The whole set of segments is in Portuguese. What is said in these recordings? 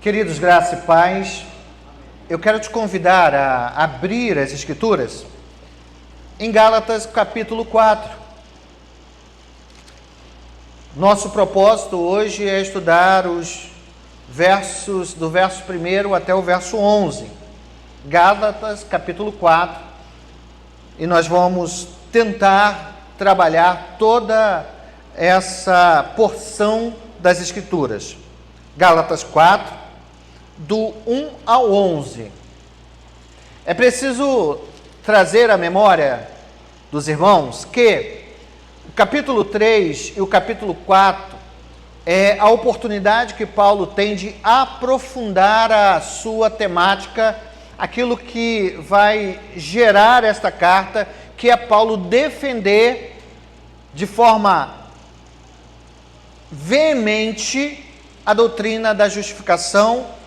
Queridos, graça e paz, eu quero te convidar a abrir as Escrituras em Gálatas capítulo 4. Nosso propósito hoje é estudar os versos do verso 1 até o verso 11. Gálatas capítulo 4. E nós vamos tentar trabalhar toda essa porção das Escrituras. Gálatas 4, do 1 ao 11. É preciso trazer à memória dos irmãos que o capítulo 3 e o capítulo 4 é a oportunidade que Paulo tem de aprofundar a sua temática, aquilo que vai gerar esta carta, que é Paulo defender de forma veemente a doutrina da justificação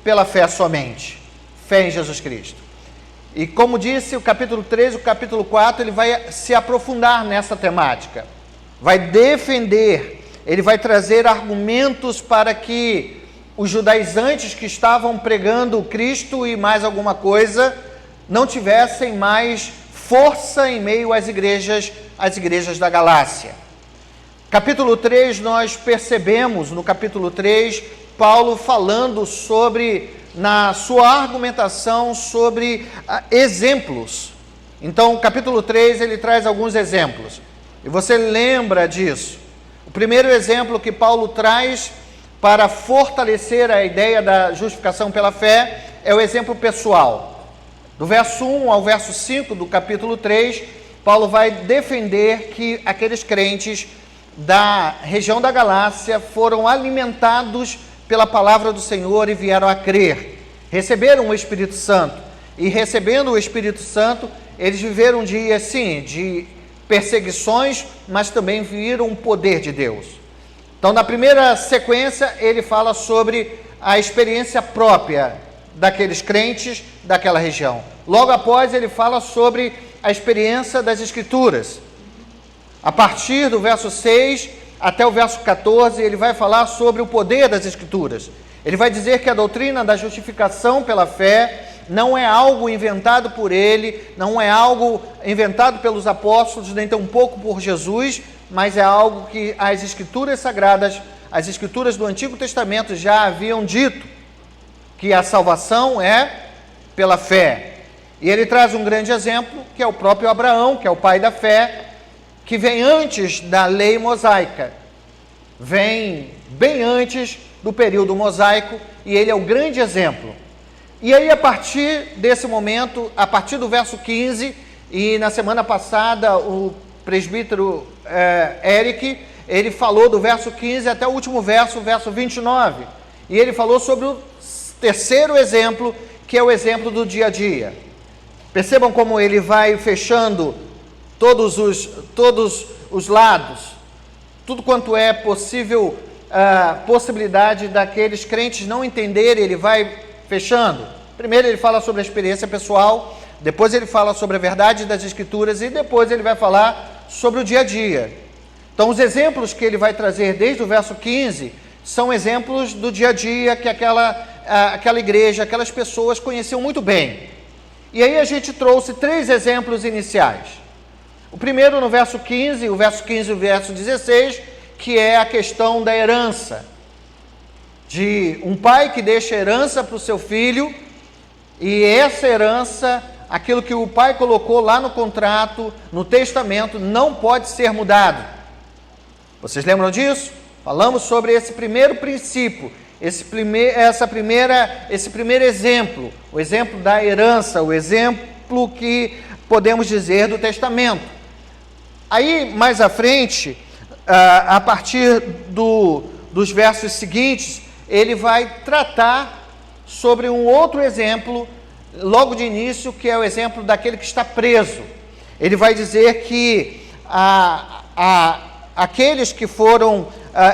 pela fé somente, fé em Jesus Cristo. E como disse, o capítulo 3 e o capítulo 4, ele vai se aprofundar nessa temática, vai defender, ele vai trazer argumentos para que os judaizantes que estavam pregando Cristo e mais alguma coisa, não tivessem mais força em meio às igrejas da Galácia. Capítulo 3, nós percebemos, no capítulo 3, Paulo falando sobre, na sua argumentação, sobre exemplos. Então, capítulo 3, ele traz alguns exemplos. E você lembra disso. O primeiro exemplo que Paulo traz para fortalecer a ideia da justificação pela fé é o exemplo pessoal. Do verso 1 ao verso 5 do capítulo 3, Paulo vai defender que aqueles crentes da região da Galácia foram alimentados pela palavra do Senhor e vieram a crer, receberam o Espírito Santo, e recebendo o Espírito Santo, eles viveram um dia, sim, de perseguições, mas também viram o poder de Deus. Então, na primeira sequência, ele fala sobre a experiência própria daqueles crentes daquela região. Logo após, ele fala sobre a experiência das Escrituras. A partir do verso 6 até o verso 14, ele vai falar sobre o poder das Escrituras. Ele vai dizer que a doutrina da justificação pela fé não é algo inventado por ele, não é algo inventado pelos apóstolos, nem tampouco por Jesus, mas é algo que as Escrituras sagradas, as Escrituras do Antigo Testamento já haviam dito, que a salvação é pela fé. E ele traz um grande exemplo, que é o próprio Abraão, que é o pai da fé, que vem antes da lei mosaica, vem bem antes do período mosaico, e ele é o grande exemplo. E aí, a partir desse momento, a partir do verso 15, e na semana passada o presbítero Eric, ele falou do verso 15 até o último verso, o verso 29, e ele falou sobre o terceiro exemplo, que é o exemplo do dia a dia. Percebam como ele vai fechando todos os lados, tudo quanto é possível, possibilidade daqueles crentes não entenderem, ele vai fechando. Primeiro ele fala sobre a experiência pessoal, depois ele fala sobre a verdade das Escrituras e depois ele vai falar sobre o dia a dia. Então, os exemplos que ele vai trazer desde o verso 15 são exemplos do dia a dia que aquela igreja, aquelas pessoas conheciam muito bem. E aí a gente trouxe 3 exemplos iniciais. O primeiro no verso 15, o verso 15 e o verso 16, que é a questão da herança. De um pai que deixa herança para o seu filho, e essa herança, aquilo que o pai colocou lá no contrato, no testamento, não pode ser mudado. Vocês lembram disso? Falamos sobre esse primeiro princípio, esse primeiro exemplo, o exemplo da herança, o exemplo que podemos dizer do testamento. Aí, mais à frente, a partir dos versos seguintes, ele vai tratar sobre um outro exemplo, logo de início, que é o exemplo daquele que está preso. Ele vai dizer que aqueles que foram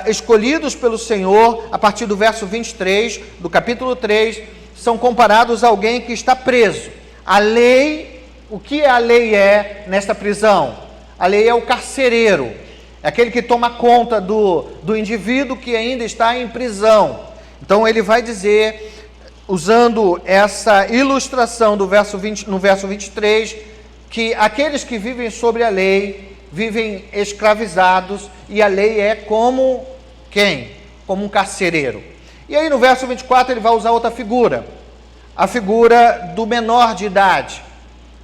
escolhidos pelo Senhor, a partir do verso 23, do capítulo 3, são comparados a alguém que está preso. A lei, o que a lei é nesta prisão? A lei é o carcereiro, é aquele que toma conta do indivíduo que ainda está em prisão. Então ele vai dizer, usando essa ilustração do verso 20, no verso 23, que aqueles que vivem sobre a lei vivem escravizados, e a lei é como quem? Como um carcereiro. E aí no verso 24 ele vai usar outra figura, a figura do menor de idade,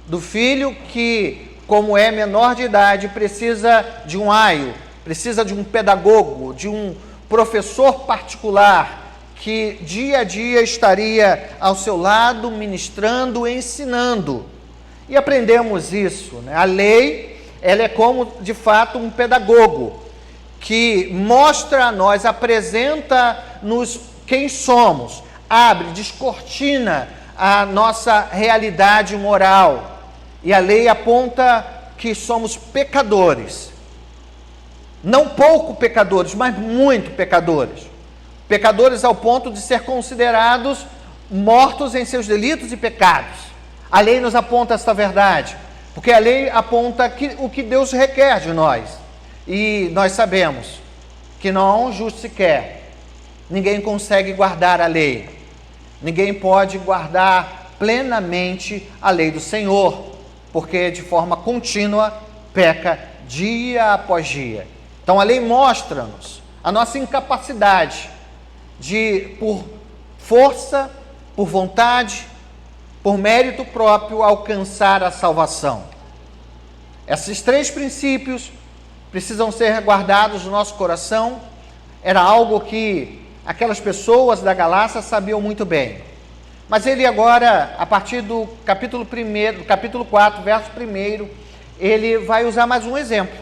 do filho que, como é menor de idade, precisa de um aio, precisa de um pedagogo, de um professor particular, que dia a dia estaria ao seu lado, ministrando, ensinando. E aprendemos isso, né? A lei, ela é como, de fato, um pedagogo, que mostra a nós, apresenta-nos quem somos, abre, descortina a nossa realidade moral. E a lei aponta que somos pecadores. Não pouco pecadores, mas muito pecadores. Pecadores ao ponto de ser considerados mortos em seus delitos e pecados. A lei nos aponta esta verdade, porque a lei aponta o que Deus requer de nós. E nós sabemos que não há um justo sequer. Ninguém consegue guardar a lei. Ninguém pode guardar plenamente a lei do Senhor, porque de forma contínua peca dia após dia. Então a lei mostra-nos a nossa incapacidade de, por força, por vontade, por mérito próprio, alcançar a salvação. Esses três princípios precisam ser guardados no nosso coração. Era algo que aquelas pessoas da Galácia sabiam muito bem. Mas ele agora, a partir do capítulo 4, verso 1, ele vai usar mais um exemplo.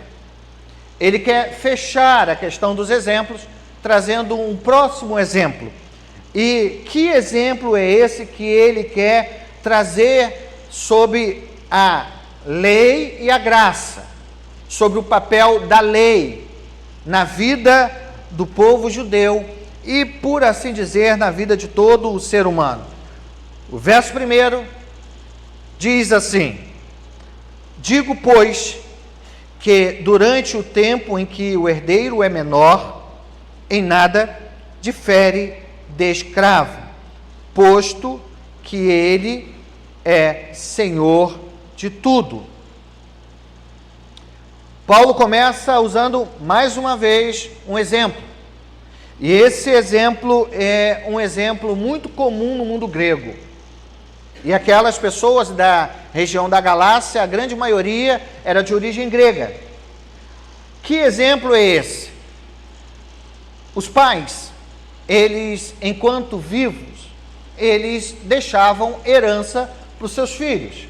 Ele quer fechar a questão dos exemplos, trazendo um próximo exemplo. E que exemplo é esse que ele quer trazer sobre a lei e a graça, sobre o papel da lei na vida do povo judeu e, por assim dizer, na vida de todo o ser humano? O verso 1 diz assim: digo, pois, que durante o tempo em que o herdeiro é menor, em nada difere de escravo, posto que ele é senhor de tudo. Paulo começa usando mais uma vez um exemplo. E esse exemplo é um exemplo muito comum no mundo grego. E aquelas pessoas da região da Galácia, a grande maioria era de origem grega. Que exemplo é esse? Os pais, eles, enquanto vivos, eles deixavam herança para os seus filhos.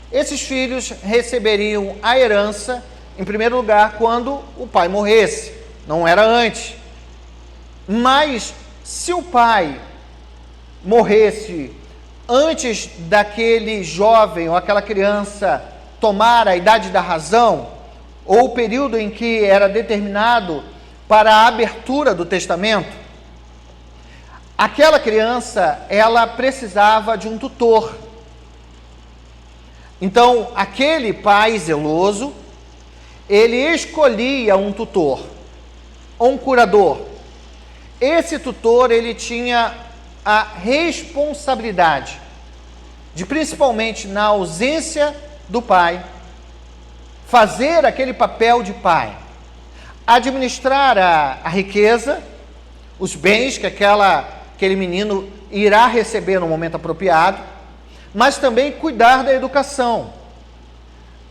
Esses filhos receberiam a herança, em primeiro lugar, quando o pai morresse, não era antes. Mas, se o pai morresse antes daquele jovem ou aquela criança tomar a idade da razão, ou o período em que era determinado para a abertura do testamento, aquela criança, ela precisava de um tutor. Então, aquele pai zeloso, ele escolhia um tutor, um curador. Esse tutor, ele tinha a responsabilidade de, principalmente na ausência do pai, fazer aquele papel de pai, administrar a riqueza, os bens que aquele menino irá receber no momento apropriado, mas também cuidar da educação.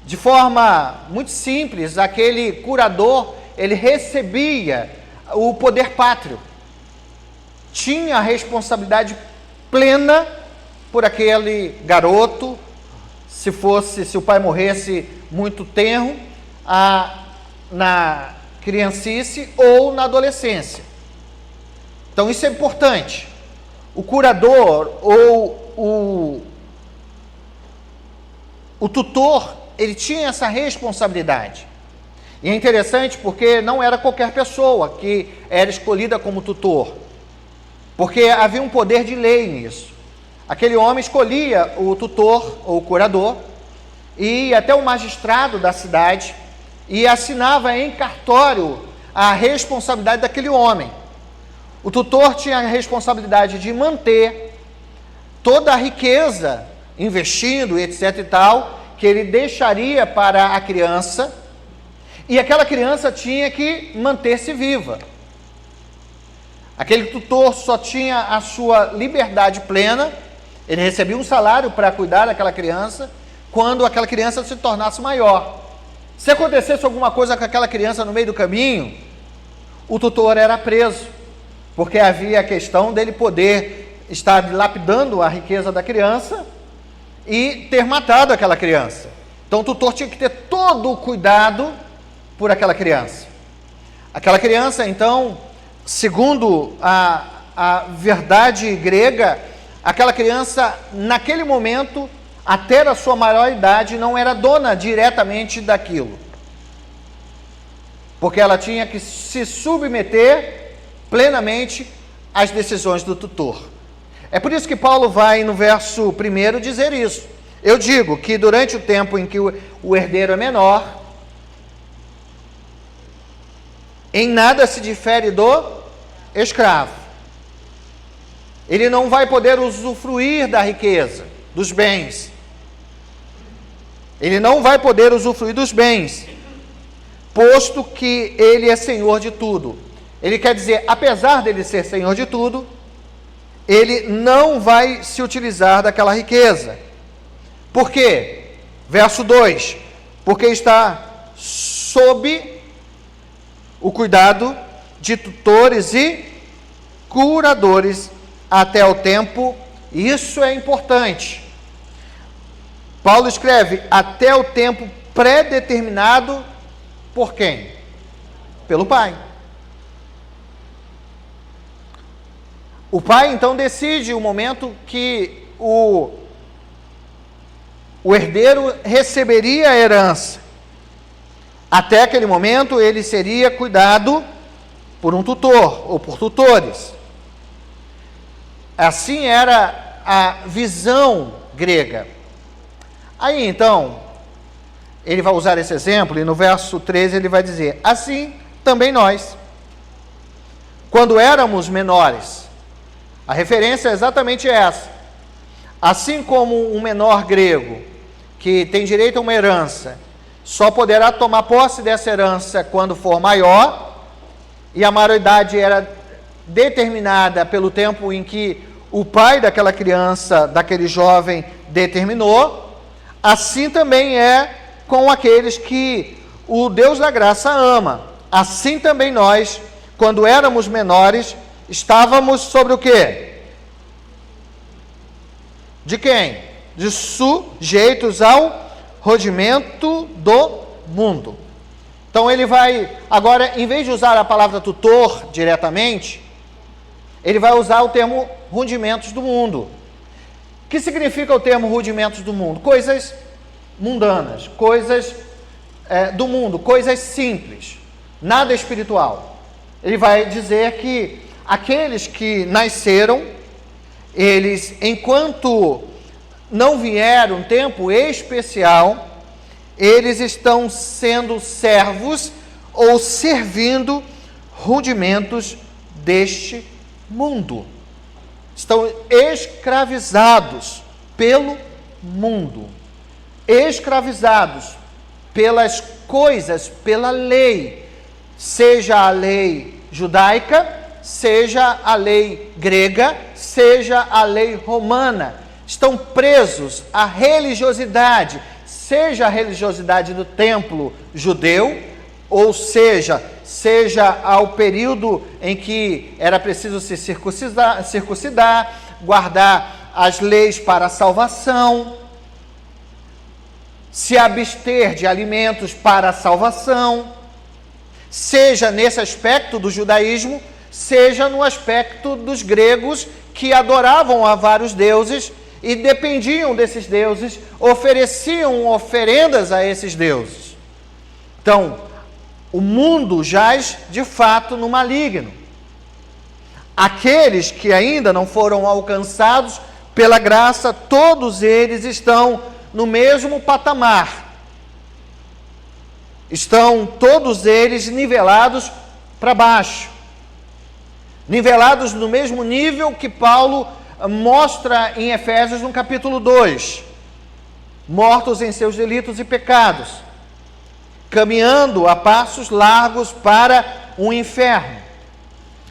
De forma muito simples, aquele curador, ele recebia o poder pátrio, tinha a responsabilidade plena por aquele garoto, se o pai morresse muito tenro, na criancice ou na adolescência. Então isso é importante. O curador ou o tutor, ele tinha essa responsabilidade. E é interessante porque não era qualquer pessoa que era escolhida como tutor, porque havia um poder de lei nisso. Aquele homem escolhia o tutor ou o curador, e ia até o magistrado da cidade e assinava em cartório a responsabilidade daquele homem. O tutor tinha a responsabilidade de manter toda a riqueza, investindo, etc e tal, que ele deixaria para a criança, e aquela criança tinha que manter-se viva. Aquele tutor só tinha a sua liberdade plena, ele recebia um salário para cuidar daquela criança, quando aquela criança se tornasse maior. Se acontecesse alguma coisa com aquela criança no meio do caminho, o tutor era preso, porque havia a questão dele poder estar dilapidando a riqueza da criança e ter matado aquela criança. Então o tutor tinha que ter todo o cuidado por aquela criança. Aquela criança, então, segundo a verdade grega, aquela criança, naquele momento, até a sua maioridade, não era dona diretamente daquilo. Porque ela tinha que se submeter plenamente às decisões do tutor. É por isso que Paulo vai no verso 1 dizer isso. Eu digo que durante o tempo em que o herdeiro é menor, em nada se difere do escravo. Ele não vai poder usufruir da riqueza, dos bens. Ele não vai poder usufruir dos bens, posto que ele é senhor de tudo. Ele quer dizer, apesar dele ser senhor de tudo, ele não vai se utilizar daquela riqueza. Por quê? Verso 2. Porque está sob o cuidado de tutores e curadores até o tempo. Isso é importante. Paulo escreve, até o tempo pré-determinado por quem? Pelo pai. O pai, então, decide o momento que o herdeiro receberia a herança. Até aquele momento, ele seria cuidado por um tutor ou por tutores. Assim era a visão grega. Aí, então, ele vai usar esse exemplo e no verso 13 ele vai dizer, assim também nós, quando éramos menores. A referência é exatamente essa. Assim como um menor grego, que tem direito a uma herança, só poderá tomar posse dessa herança quando for maior, e a maioridade era determinada pelo tempo em que o pai daquela criança, daquele jovem, determinou, assim também é com aqueles que o Deus da graça ama. Assim também nós, quando éramos menores, estávamos sobre o quê? De quem? De sujeitos ao rudimento do mundo. Então ele vai, agora, em vez de usar a palavra tutor diretamente, ele vai usar o termo rudimentos do mundo. O que significa o termo rudimentos do mundo? Coisas mundanas, coisas do mundo, coisas simples, nada espiritual. Ele vai dizer que aqueles que nasceram, eles, enquanto não vier um tempo especial, eles estão sendo servos ou servindo rudimentos deste mundo. Estão escravizados pelo mundo, escravizados pelas coisas, pela lei, seja a lei judaica, seja a lei grega, seja a lei romana. Estão presos à religiosidade, seja a religiosidade do templo judeu, ou seja ao período em que era preciso se circuncidar, guardar as leis para a salvação, se abster de alimentos para a salvação, seja nesse aspecto do judaísmo, seja no aspecto dos gregos que adoravam a vários deuses e dependiam desses deuses, ofereciam oferendas a esses deuses. Então, o mundo jaz de fato no maligno. Aqueles que ainda não foram alcançados pela graça, todos eles estão no mesmo patamar. Estão todos eles nivelados para baixo. nivelados no mesmo nível que Paulo mostra em Efésios no capítulo 2, mortos em seus delitos e pecados, caminhando a passos largos para o inferno,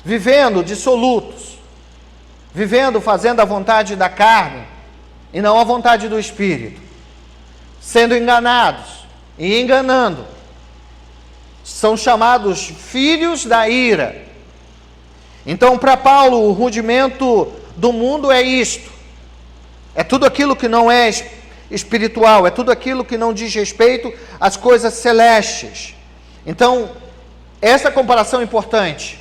vivendo dissolutos, vivendo fazendo a vontade da carne e não a vontade do Espírito, sendo enganados e enganando, são chamados filhos da ira. Então, para Paulo, o rudimento do mundo é isto, é tudo aquilo que não é espiritual, é tudo aquilo que não diz respeito às coisas celestes. Então, essa comparação é importante.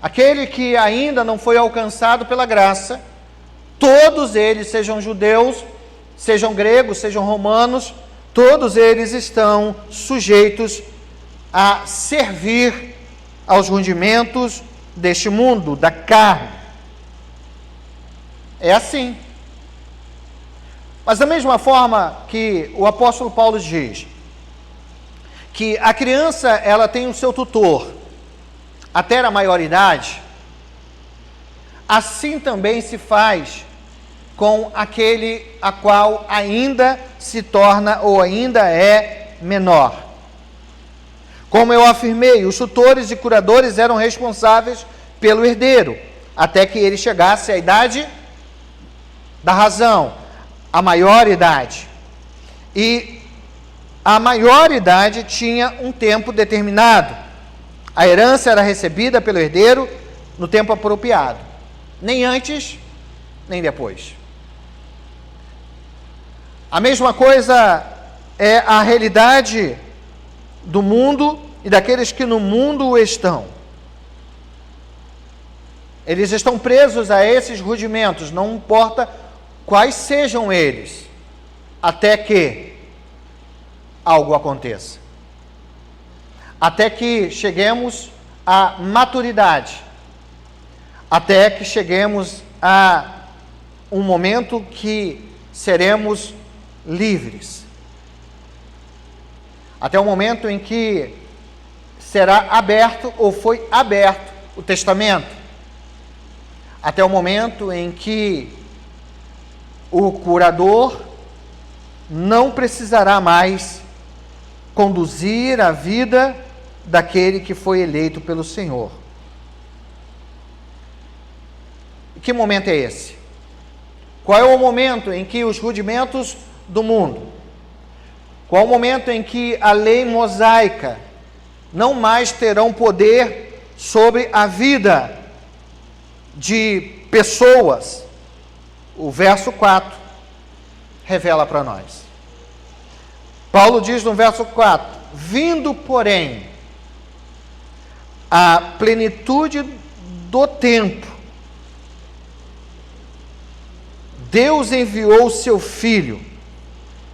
Aquele que ainda não foi alcançado pela graça, todos eles, sejam judeus, sejam gregos, sejam romanos, todos eles estão sujeitos a servir aos rudimentos deste mundo, da carne. É assim. Mas da mesma forma que o apóstolo Paulo diz que a criança ela tem o seu tutor até a maioridade, assim também se faz com aquele a qual ainda se torna ou ainda é menor. Como eu afirmei, os tutores e curadores eram responsáveis pelo herdeiro, até que ele chegasse à idade da razão, a maioridade. E a maioridade tinha um tempo determinado. A herança era recebida pelo herdeiro no tempo apropriado, nem antes, nem depois. A mesma coisa é a realidade do mundo e daqueles que no mundo estão. Eles estão presos a esses rudimentos, não importa quais sejam eles, até que algo aconteça. Até que cheguemos à maturidade, até que cheguemos a um momento que seremos livres, até o momento em que será aberto ou foi aberto o testamento, até o momento em que o curador não precisará mais conduzir a vida daquele que foi eleito pelo Senhor. E que momento é esse? Qual é o momento em que os rudimentos do mundo, qual o momento em que a lei mosaica não mais terão poder sobre a vida de pessoas? O verso 4 revela para nós. Paulo diz no verso 4: vindo, porém, a plenitude do tempo, Deus enviou o seu Filho,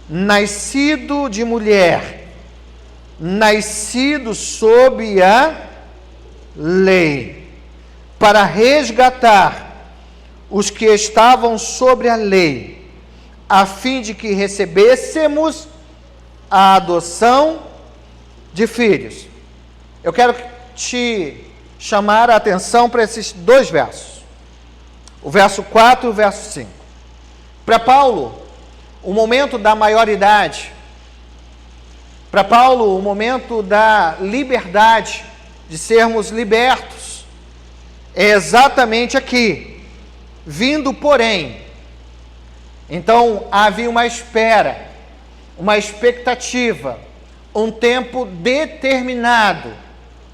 nascido de mulher, nascido sob a lei, para resgatar os que estavam sobre a lei, a fim de que recebêssemos a adoção de filhos. Eu quero te chamar a atenção para esses dois versos, o verso 4 e o verso 5. Para Paulo, o momento da maioridade, para Paulo, o momento da liberdade, de sermos libertos, é exatamente aqui, vindo porém. Então havia uma espera, uma expectativa, um tempo determinado,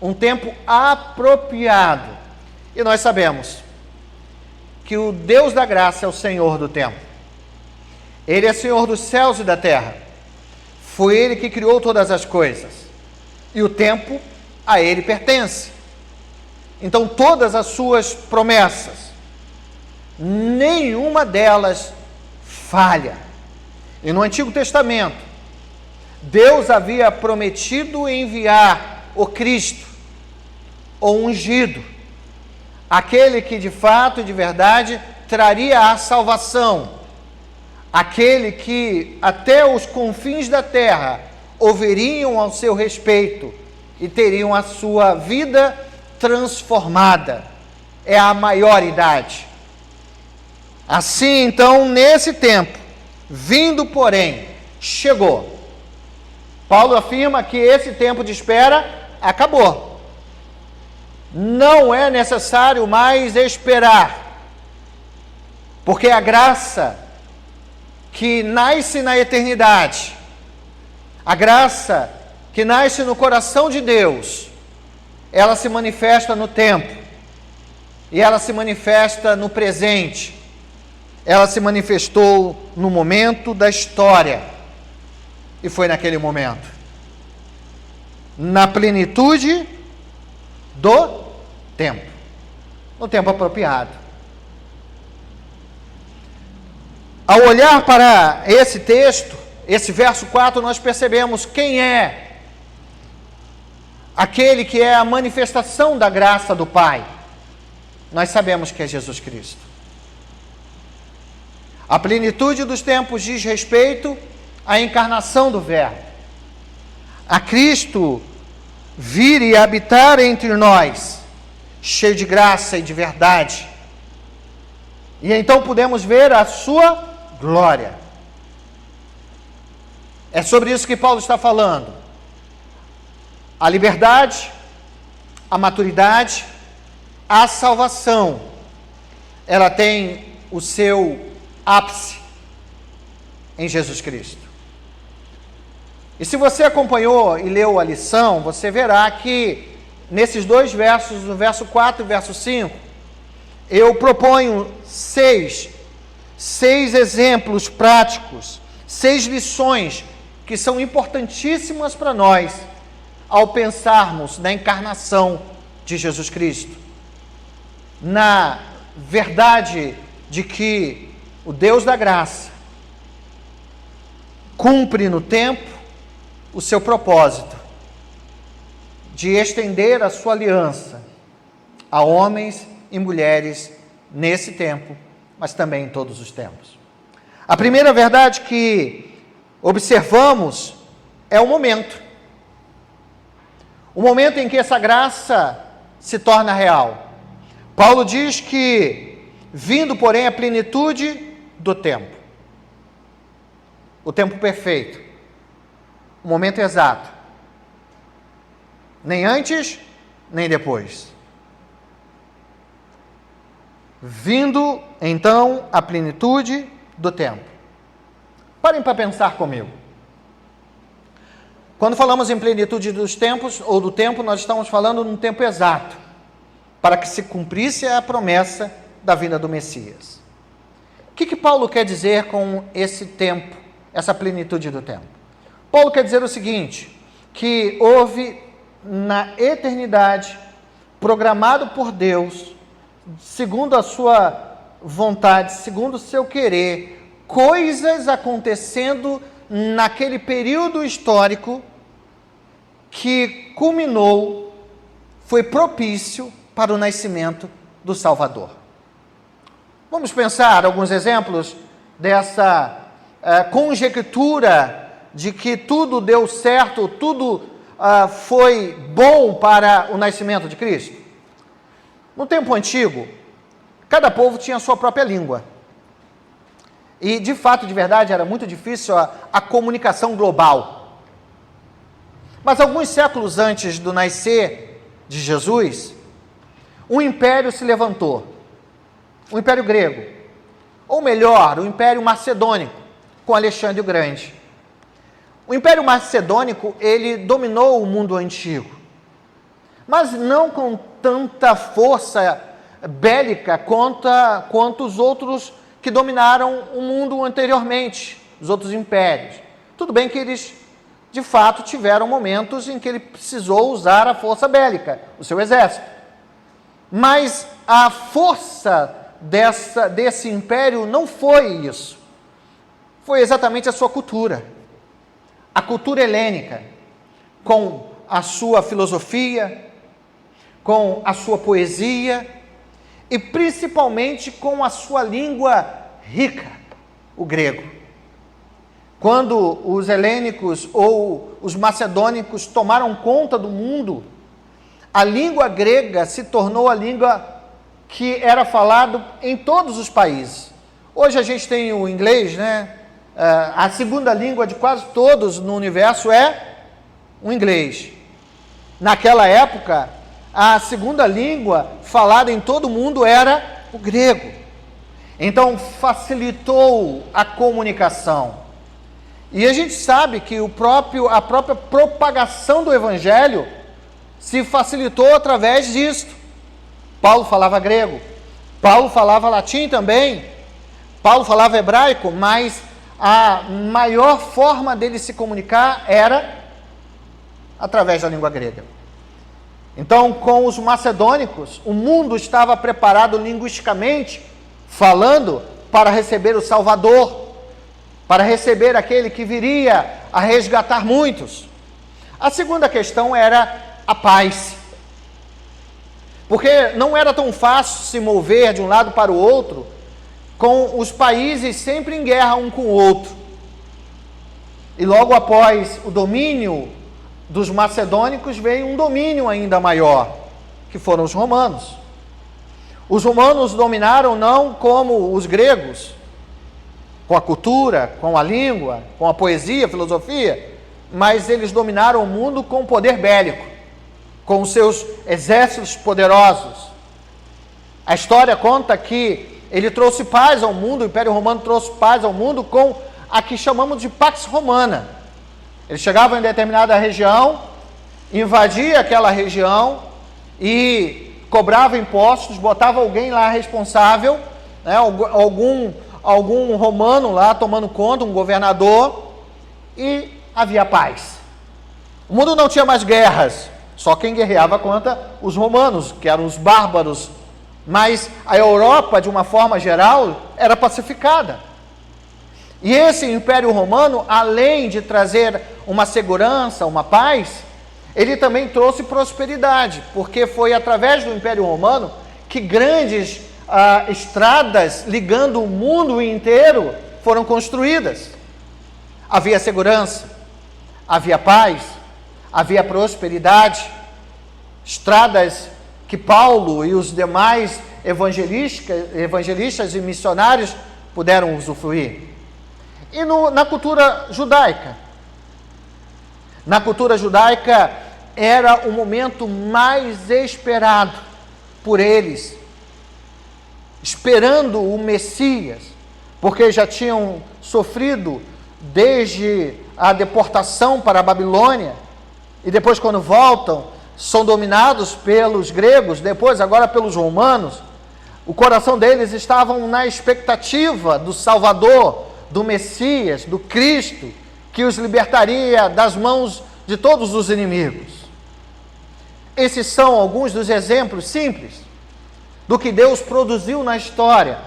um tempo apropriado. E nós sabemos que o Deus da graça é o Senhor do tempo. Ele é Senhor dos céus e da terra. Foi Ele que criou todas as coisas. E o tempo a Ele pertence. Então todas as suas promessas, nenhuma delas falha. E no Antigo Testamento, Deus havia prometido enviar o Cristo, o ungido, aquele que de fato e de verdade traria a salvação, aquele que até os confins da terra ouviriam ao seu respeito e teriam a sua vida transformada. é a maioridade. Assim, então, nesse tempo, vindo, porém, chegou. Paulo afirma que esse tempo de espera acabou. Não é necessário mais esperar, porque a graça que nasce na eternidade, a graça que nasce no coração de Deus, ela se manifesta no tempo, e ela se manifesta no presente, ela se manifestou no momento da história, e foi naquele momento, na plenitude do tempo, no tempo apropriado. Ao olhar para esse texto, esse verso 4, nós percebemos quem é aquele que é a manifestação da graça do Pai. Nós sabemos que é Jesus Cristo. A plenitude dos tempos diz respeito à encarnação do Verbo, a Cristo vir e habitar entre nós, cheio de graça e de verdade. E então podemos ver a sua glória. É sobre isso que Paulo está falando. A liberdade, a maturidade, a salvação, ela tem o seu ápice em Jesus Cristo. E se você acompanhou e leu a lição, você verá que nesses dois versos, no verso 4 e verso 5, eu proponho seis exemplos práticos, 6 lições que são importantíssimas para nós ao pensarmos na encarnação de Jesus Cristo, na verdade de que o Deus da graça cumpre no tempo o seu propósito de estender a sua aliança a homens e mulheres nesse tempo, mas também em todos os tempos. A primeira verdade que observamos é o momento em que essa graça se torna real. Paulo diz que, vindo, porém, a plenitude do tempo, o tempo perfeito, o momento exato, nem antes, nem depois. Vindo, então, a plenitude do tempo. Parem para pensar comigo. Quando falamos em plenitude dos tempos, ou do tempo, nós estamos falando num tempo exato, para que se cumprisse a promessa da vinda do Messias. O que Paulo quer dizer com esse tempo, essa plenitude do tempo? Paulo quer dizer o seguinte, que houve na eternidade, programado por Deus, segundo a sua vontade, segundo o seu querer, coisas acontecendo naquele período histórico que culminou, foi propício para o nascimento do Salvador. Vamos pensar alguns exemplos dessa conjectura de que tudo deu certo, tudo foi bom para o nascimento de Cristo. No tempo antigo, cada povo tinha a sua própria língua. E, de fato, de verdade, era muito difícil a comunicação global. Mas alguns séculos antes do nascer de Jesus, um império se levantou. O Império Grego. Ou melhor, o Império Macedônico, com Alexandre o Grande. O Império Macedônico, ele dominou o mundo antigo. Mas não com tanta força bélica quanto os outros que dominaram o mundo anteriormente, os outros impérios. Tudo bem que eles, de fato, tiveram momentos em que ele precisou usar a força bélica, o seu exército. Mas a força desse império não foi isso. Foi exatamente a sua cultura. A cultura helênica, com a sua filosofia, com a sua poesia e principalmente com a sua língua rica, o grego. Quando os helênicos ou os macedônicos tomaram conta do mundo, a língua grega se tornou a língua que era falado em todos os países. Hoje a gente tem o inglês, né? A segunda língua de quase todos no universo é o inglês. Naquela época, a segunda língua falada em todo o mundo era o grego. Então, facilitou a comunicação. E a gente sabe que a própria propagação do evangelho se facilitou através disto. Paulo falava grego, Paulo falava latim também, Paulo falava hebraico, mas a maior forma dele se comunicar era através da língua grega. Então, com os macedônicos, o mundo estava preparado linguisticamente, falando, para receber o Salvador, para receber aquele que viria a resgatar muitos. A segunda questão era a paz. Porque não era tão fácil se mover de um lado para o outro, com os países sempre em guerra um com o outro. E logo após o domínio dos macedônicos, veio um domínio ainda maior, que foram os romanos. Os romanos dominaram não como os gregos, com a cultura, com a língua, com a poesia, filosofia, mas eles dominaram o mundo com o poder bélico, com os seus exércitos poderosos. A história conta que ele trouxe paz ao mundo, o Império Romano trouxe paz ao mundo com a que chamamos de Pax Romana. Ele chegava em determinada região, invadia aquela região e cobrava impostos, botava alguém lá responsável, né, algum romano lá tomando conta, um governador, e havia paz. O mundo não tinha mais guerras, só quem guerreava contra os romanos, que eram os bárbaros. Mas a Europa, de uma forma geral, era pacificada. E esse Império Romano, além de trazer uma segurança, uma paz, ele também trouxe prosperidade, porque foi através do Império Romano que grandes estradas ligando o mundo inteiro foram construídas. Havia segurança, havia paz, havia prosperidade, estradas que Paulo e os demais evangelistas e missionários puderam usufruir. E na cultura judaica? Na cultura judaica era o momento mais esperado por eles, esperando o Messias, porque já tinham sofrido desde a deportação para a Babilônia, e depois quando voltam, são dominados pelos gregos, depois agora pelos romanos. O coração deles estavam na expectativa do Salvador, do Messias, do Cristo, que os libertaria das mãos de todos os inimigos. Esses são alguns dos exemplos simples do que Deus produziu na história,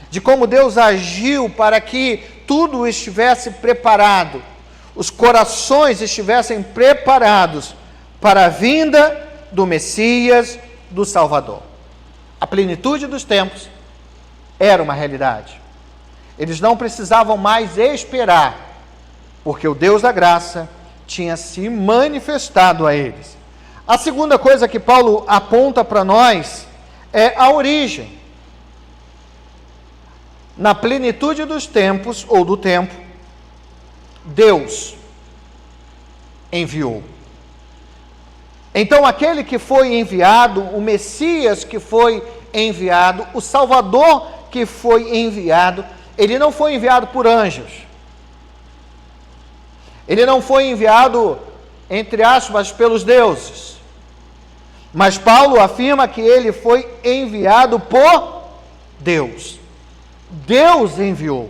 de como Deus agiu para que tudo estivesse preparado, os corações estivessem preparados para a vinda do Messias, do Salvador. A plenitude dos tempos era uma realidade. Eles não precisavam mais esperar, porque o Deus da graça tinha se manifestado a eles. A segunda coisa que Paulo aponta para nós é a origem. Na plenitude dos tempos, ou do tempo, Deus enviou. Então, aquele que foi enviado, o Messias que foi enviado, o Salvador que foi enviado, ele não foi enviado por anjos. Ele não foi enviado, entre aspas, pelos deuses. Mas Paulo afirma que ele foi enviado por Deus. Deus enviou.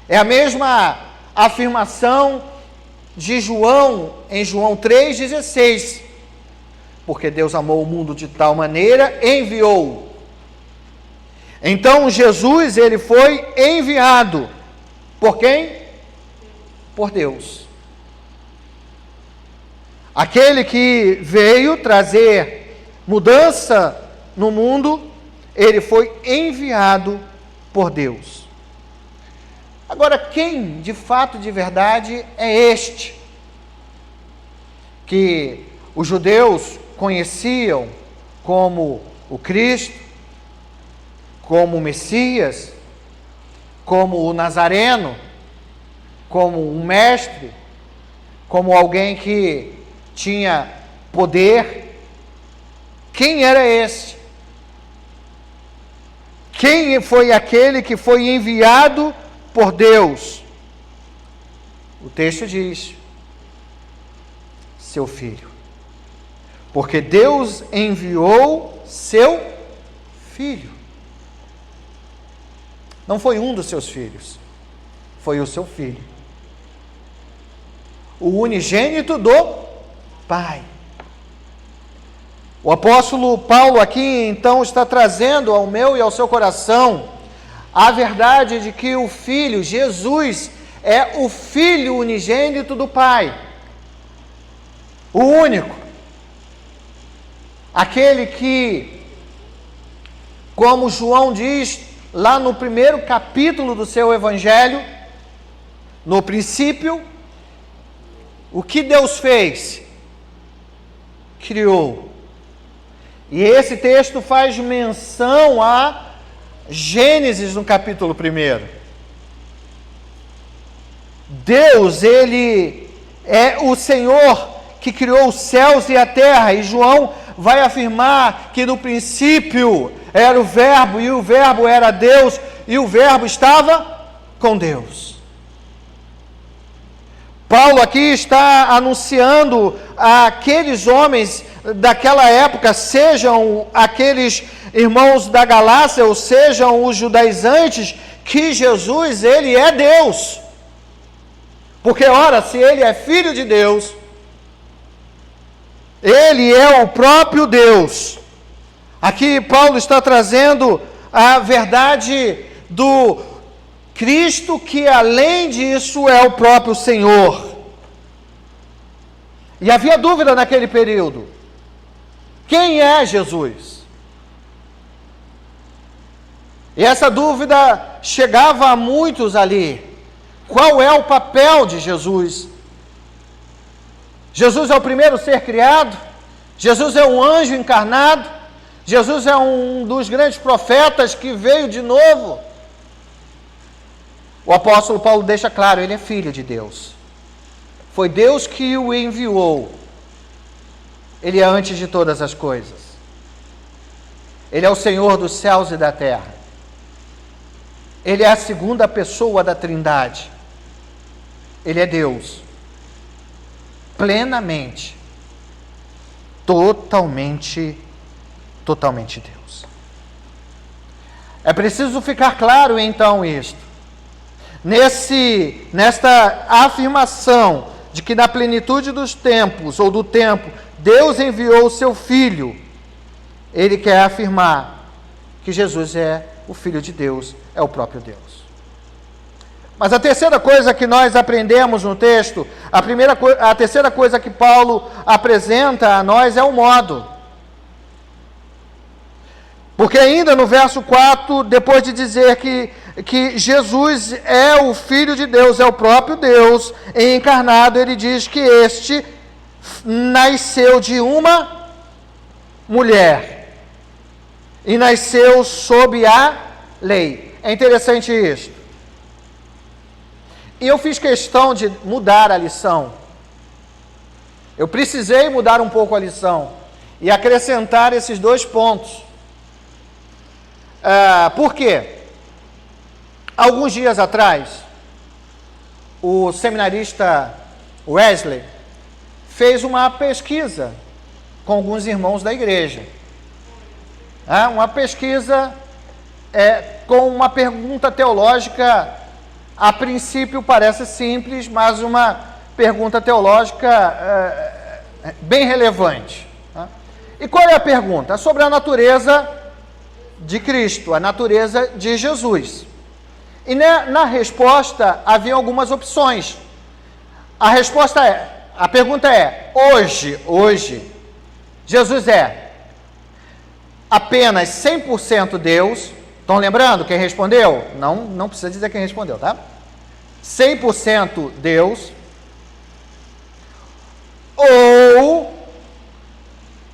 É a mesma afirmação de João, em João 3,16. Porque Deus amou o mundo de tal maneira, enviou. Então Jesus, ele foi enviado. Por quem? Por Deus. Aquele que veio trazer mudança no mundo, ele foi enviado por Deus. Agora, quem de fato, de verdade, é este? Que os judeus conheciam como o Cristo, como o Messias, como o Nazareno, como um mestre, como alguém que tinha poder. Quem era esse? Quem foi aquele que foi enviado por Deus? O texto diz: seu filho. Porque Deus enviou seu filho. Não foi um dos seus filhos, foi o seu filho. O unigênito do Pai. O apóstolo Paulo aqui então está trazendo ao meu e ao seu coração a verdade de que o Filho, Jesus, é o Filho unigênito do Pai. O único. Aquele que, como João diz lá no primeiro capítulo do seu Evangelho, no princípio, o que Deus fez? Criou. E esse texto faz menção a Gênesis no capítulo 1. Deus, Ele é o Senhor que criou os céus e a terra, e João vai afirmar que no princípio era o Verbo, e o Verbo era Deus, e o Verbo estava com Deus. Paulo aqui está anunciando àqueles homens daquela época, sejam aqueles irmãos da Galácia, ou sejam os judaizantes, que Jesus, Ele é Deus. Porque, ora, se Ele é Filho de Deus, Ele é o próprio Deus. Aqui Paulo está trazendo a verdade do Cristo, que além disso é o próprio Senhor. E havia dúvida naquele período. Quem é Jesus? E essa dúvida chegava a muitos ali. Qual é o papel de Jesus? Jesus é o primeiro ser criado? Jesus é um anjo encarnado? Jesus é um dos grandes profetas que veio de novo? O apóstolo Paulo deixa claro, ele é filho de Deus. Foi Deus que o enviou. Ele é antes de todas as coisas. Ele é o Senhor dos céus e da terra. Ele é a segunda pessoa da Trindade. Ele é Deus. Plenamente. Totalmente Deus. É preciso ficar claro então isto. Nesta afirmação de que na plenitude dos tempos, ou do tempo, Deus enviou o seu Filho, ele quer afirmar que Jesus é o Filho de Deus, é o próprio Deus. Mas a terceira coisa que nós aprendemos no texto, a terceira coisa que Paulo apresenta a nós é o modo. Porque ainda no verso 4, depois de dizer que Jesus é o Filho de Deus, é o próprio Deus encarnado, ele diz que este nasceu de uma mulher e nasceu sob a lei. É interessante isso. E eu fiz questão de mudar a lição. Eu precisei mudar um pouco a lição e acrescentar esses dois pontos. Por quê? Alguns dias atrás, o seminarista Wesley fez uma pesquisa com alguns irmãos da igreja. Uma pesquisa com uma pergunta teológica, a princípio parece simples, mas uma pergunta teológica bem relevante. E qual é a pergunta? Sobre a natureza de Cristo, a natureza de Jesus. E na resposta havia algumas opções. A pergunta é: hoje, Jesus é apenas 100% Deus? Estão lembrando quem respondeu? Não precisa dizer quem respondeu, tá? 100% Deus, ou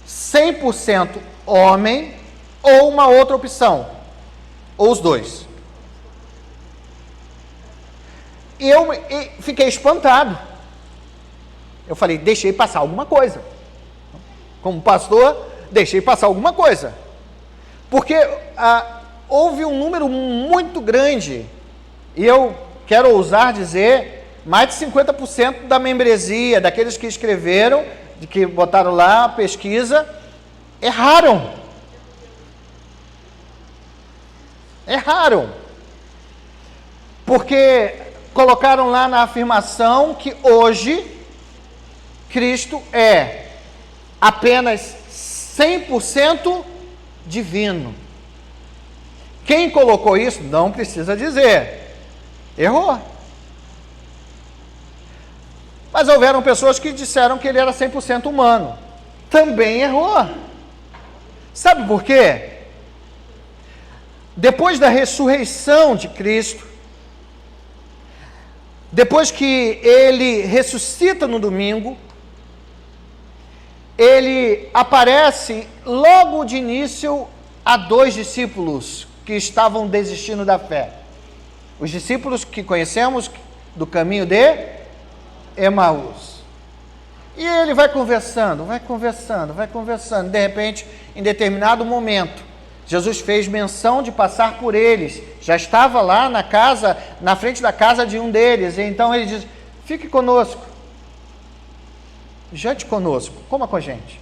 100% homem ou uma outra opção, ou os dois. E eu fiquei espantado. Eu falei, deixei passar alguma coisa. Como pastor, deixei passar alguma coisa. Porque houve um número muito grande, e eu quero ousar dizer, mais de 50% da membresia, daqueles que escreveram, de que botaram lá a pesquisa, erraram. Erraram. Porque colocaram lá na afirmação que hoje Cristo é apenas 100% divino. Quem colocou isso não precisa dizer. Errou. Mas houveram pessoas que disseram que ele era 100% humano. Também errou. Sabe por quê? Depois da ressurreição de Cristo, depois que ele ressuscita no domingo, ele aparece logo de início a 2 discípulos que estavam desistindo da fé. Os discípulos que conhecemos do caminho de Emaús. E ele vai conversando. De repente, em determinado momento, Jesus fez menção de passar por eles. Já estava lá na casa, na frente da casa de um deles. E então ele diz, fique conosco. Jante conosco, coma com a gente.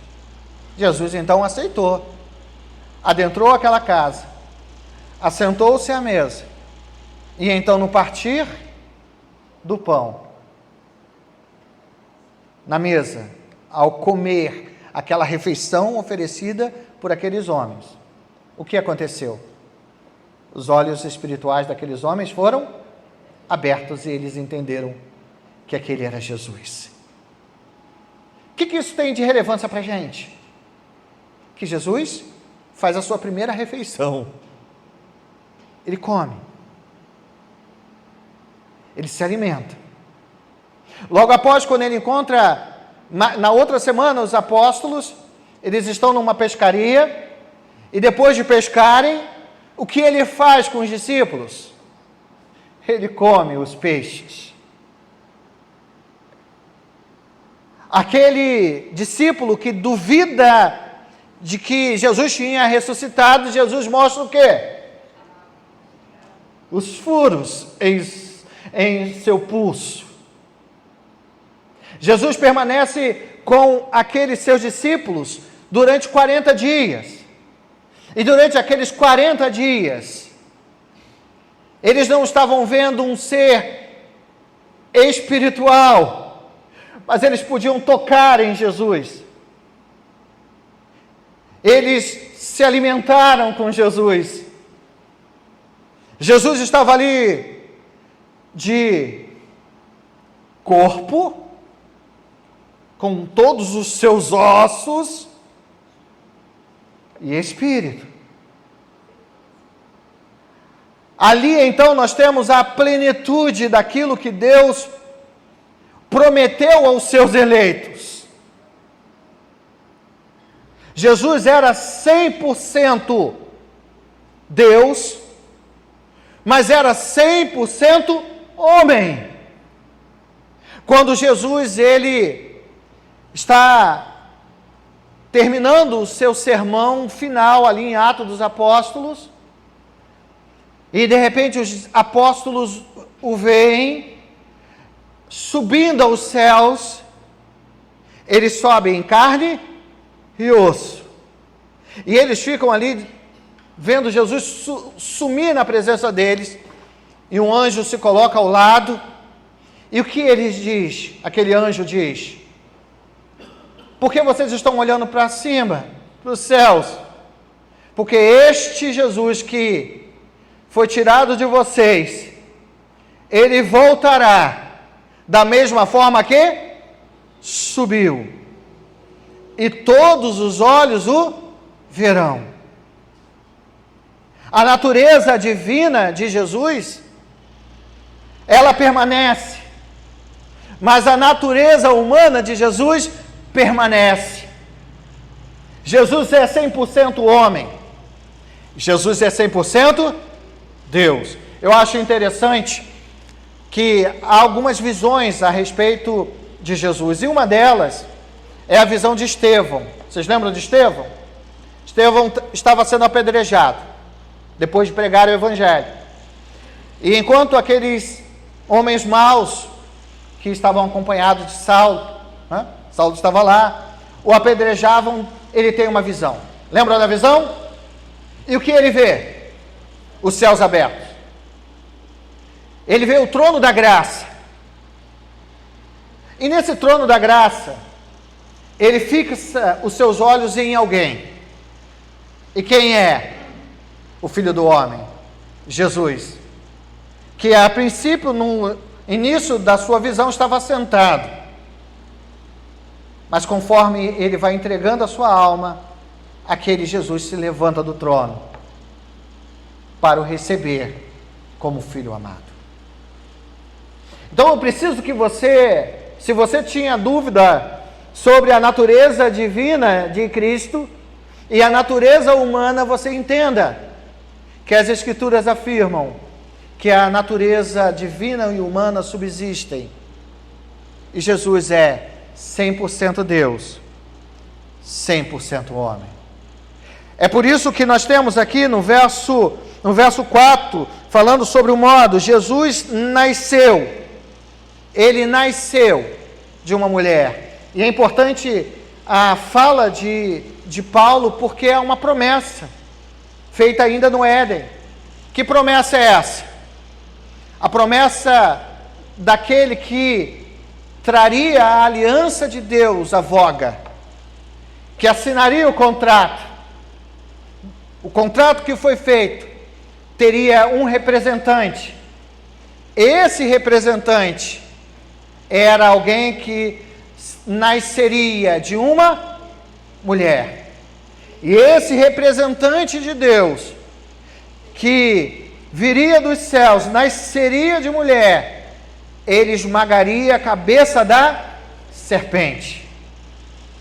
Jesus então aceitou. Adentrou aquela casa. Assentou-se à mesa. E então, no partir do pão, na mesa, ao comer aquela refeição oferecida por aqueles homens, o que aconteceu? Os olhos espirituais daqueles homens foram abertos e eles entenderam que aquele era Jesus. O que isso tem de relevância para a gente? Que Jesus faz a sua primeira refeição. Ele come. Ele se alimenta. Logo após, quando ele encontra, na outra semana, os apóstolos, eles estão numa pescaria, e depois de pescarem, o que ele faz com os discípulos? Ele come os peixes. Aquele discípulo que duvida de que Jesus tinha ressuscitado, Jesus mostra o quê? Os furos em seu pulso. Jesus permanece com aqueles seus discípulos durante 40 dias. E durante aqueles 40 dias, eles não estavam vendo um ser espiritual, mas eles podiam tocar em Jesus. Eles se alimentaram com Jesus. Jesus estava ali de corpo, com todos os seus ossos, e espírito. Ali então nós temos a plenitude daquilo que Deus prometeu aos seus eleitos. Jesus era 100% Deus, mas era 100% homem. Quando Jesus, ele está terminando o seu sermão final ali em Atos dos Apóstolos, e de repente os apóstolos o veem subindo aos céus. Ele sobe em carne e osso, e eles ficam ali vendo Jesus sumir na presença deles, e um anjo se coloca ao lado, e o que ele diz? Aquele anjo diz: por que vocês estão olhando para cima, para os céus? Porque este Jesus que foi tirado de vocês, ele voltará da mesma forma que subiu, e todos os olhos o verão. A natureza divina de Jesus, ela permanece, mas a natureza humana de Jesus permanece. Jesus é 100% homem, Jesus é 100% Deus. Eu acho interessante que há algumas visões a respeito de Jesus, e uma delas é a visão de Estevão. Vocês lembram de Estevão? Estevão estava sendo apedrejado, depois de pregar o Evangelho. E enquanto aqueles homens maus, que estavam acompanhados de Saulo, Saulo estava lá, o apedrejavam, ele tem uma visão. Lembra da visão? E o que ele vê? Os céus abertos. Ele vê o trono da graça. E nesse trono da graça, ele fixa os seus olhos em alguém. E quem é? O Filho do Homem, Jesus. Que a princípio, no início da sua visão, estava sentado. Mas conforme ele vai entregando a sua alma, aquele Jesus se levanta do trono para o receber como filho amado. Então eu preciso que você, se você tinha dúvida sobre a natureza divina de Cristo e a natureza humana, você entenda que as Escrituras afirmam que a natureza divina e humana subsistem. E Jesus é 100% Deus, 100% homem. É por isso que nós temos aqui no verso 4, falando sobre o modo, Jesus nasceu. Ele nasceu de uma mulher. E é importante a fala de Paulo, porque é uma promessa, feita ainda no Éden. Que promessa é essa? A promessa daquele que traria a aliança de Deus à voga, que assinaria o contrato que foi feito, teria um representante. Esse representante era alguém que nasceria de uma mulher. E esse representante de Deus, que viria dos céus, nasceria de mulher, ele esmagaria a cabeça da serpente.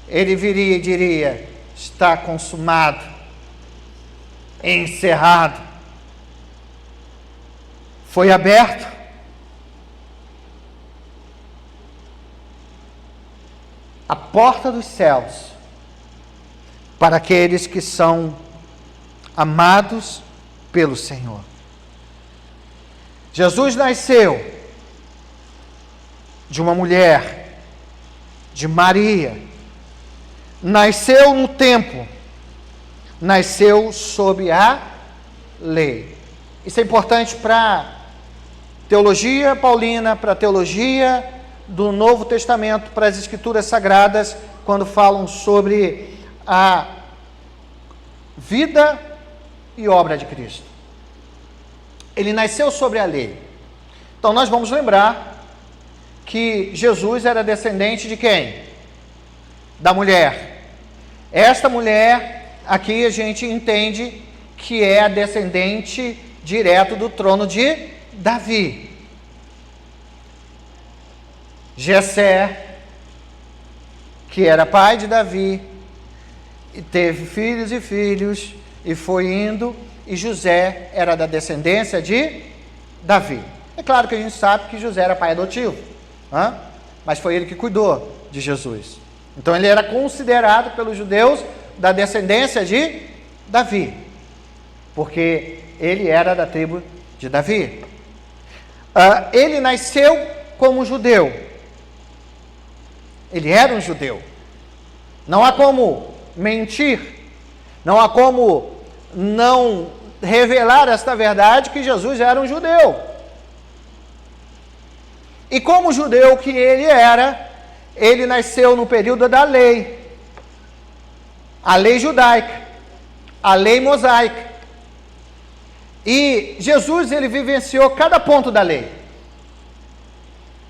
Ele viria e diria: está consumado, encerrado, foi aberto a porta dos céus para aqueles que são amados pelo Senhor. Jesus nasceu de uma mulher, de Maria, nasceu no tempo, nasceu sob a lei. Isso é importante para teologia paulina, para a teologia do Novo Testamento, para as Escrituras Sagradas, quando falam sobre a vida e obra de Cristo. Ele nasceu sobre a lei. Então nós vamos lembrar que Jesus era descendente de quem? Da mulher. Esta mulher, aqui a gente entende que é a descendente direto do trono de Davi. Jessé, que era pai de Davi, e teve filhos e filhos, e foi indo, e José era da descendência de Davi. É claro que a gente sabe que José era pai adotivo, mas foi ele que cuidou de Jesus. Então ele era considerado pelos judeus da descendência de Davi, porque ele era da tribo de Davi. Ele nasceu como judeu. Ele era um judeu. Não há como mentir, não há como não revelar esta verdade, que Jesus era um judeu. E como judeu que ele era, ele nasceu no período da lei. A lei judaica, a lei mosaica. E Jesus, ele vivenciou cada ponto da lei.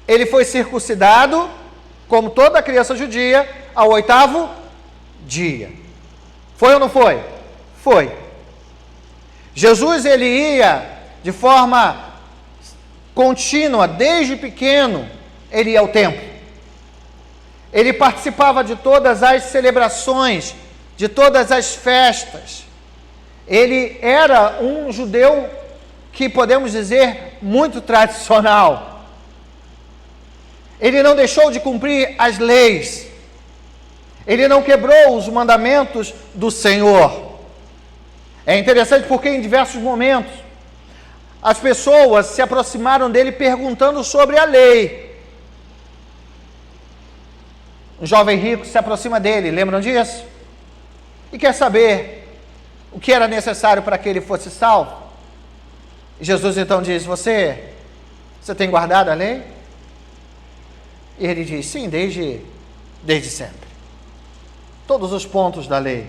Ele foi circuncidado, como toda criança judia, ao 8º dia. Foi ou não foi? Foi. Jesus, ele ia de forma contínua, desde pequeno, ele ia ao templo. Ele participava de todas as celebrações, de todas as festas. ele era um judeu que podemos dizer muito tradicional. Ele não deixou de cumprir as leis. Ele não quebrou os mandamentos do Senhor. É interessante porque em diversos momentos as pessoas se aproximaram dele perguntando sobre a lei. Um jovem rico se aproxima dele, lembram disso? E quer saber o que era necessário para que ele fosse salvo. E Jesus então diz: Você tem guardado a lei? E ele diz: sim, desde sempre. Todos os pontos da lei.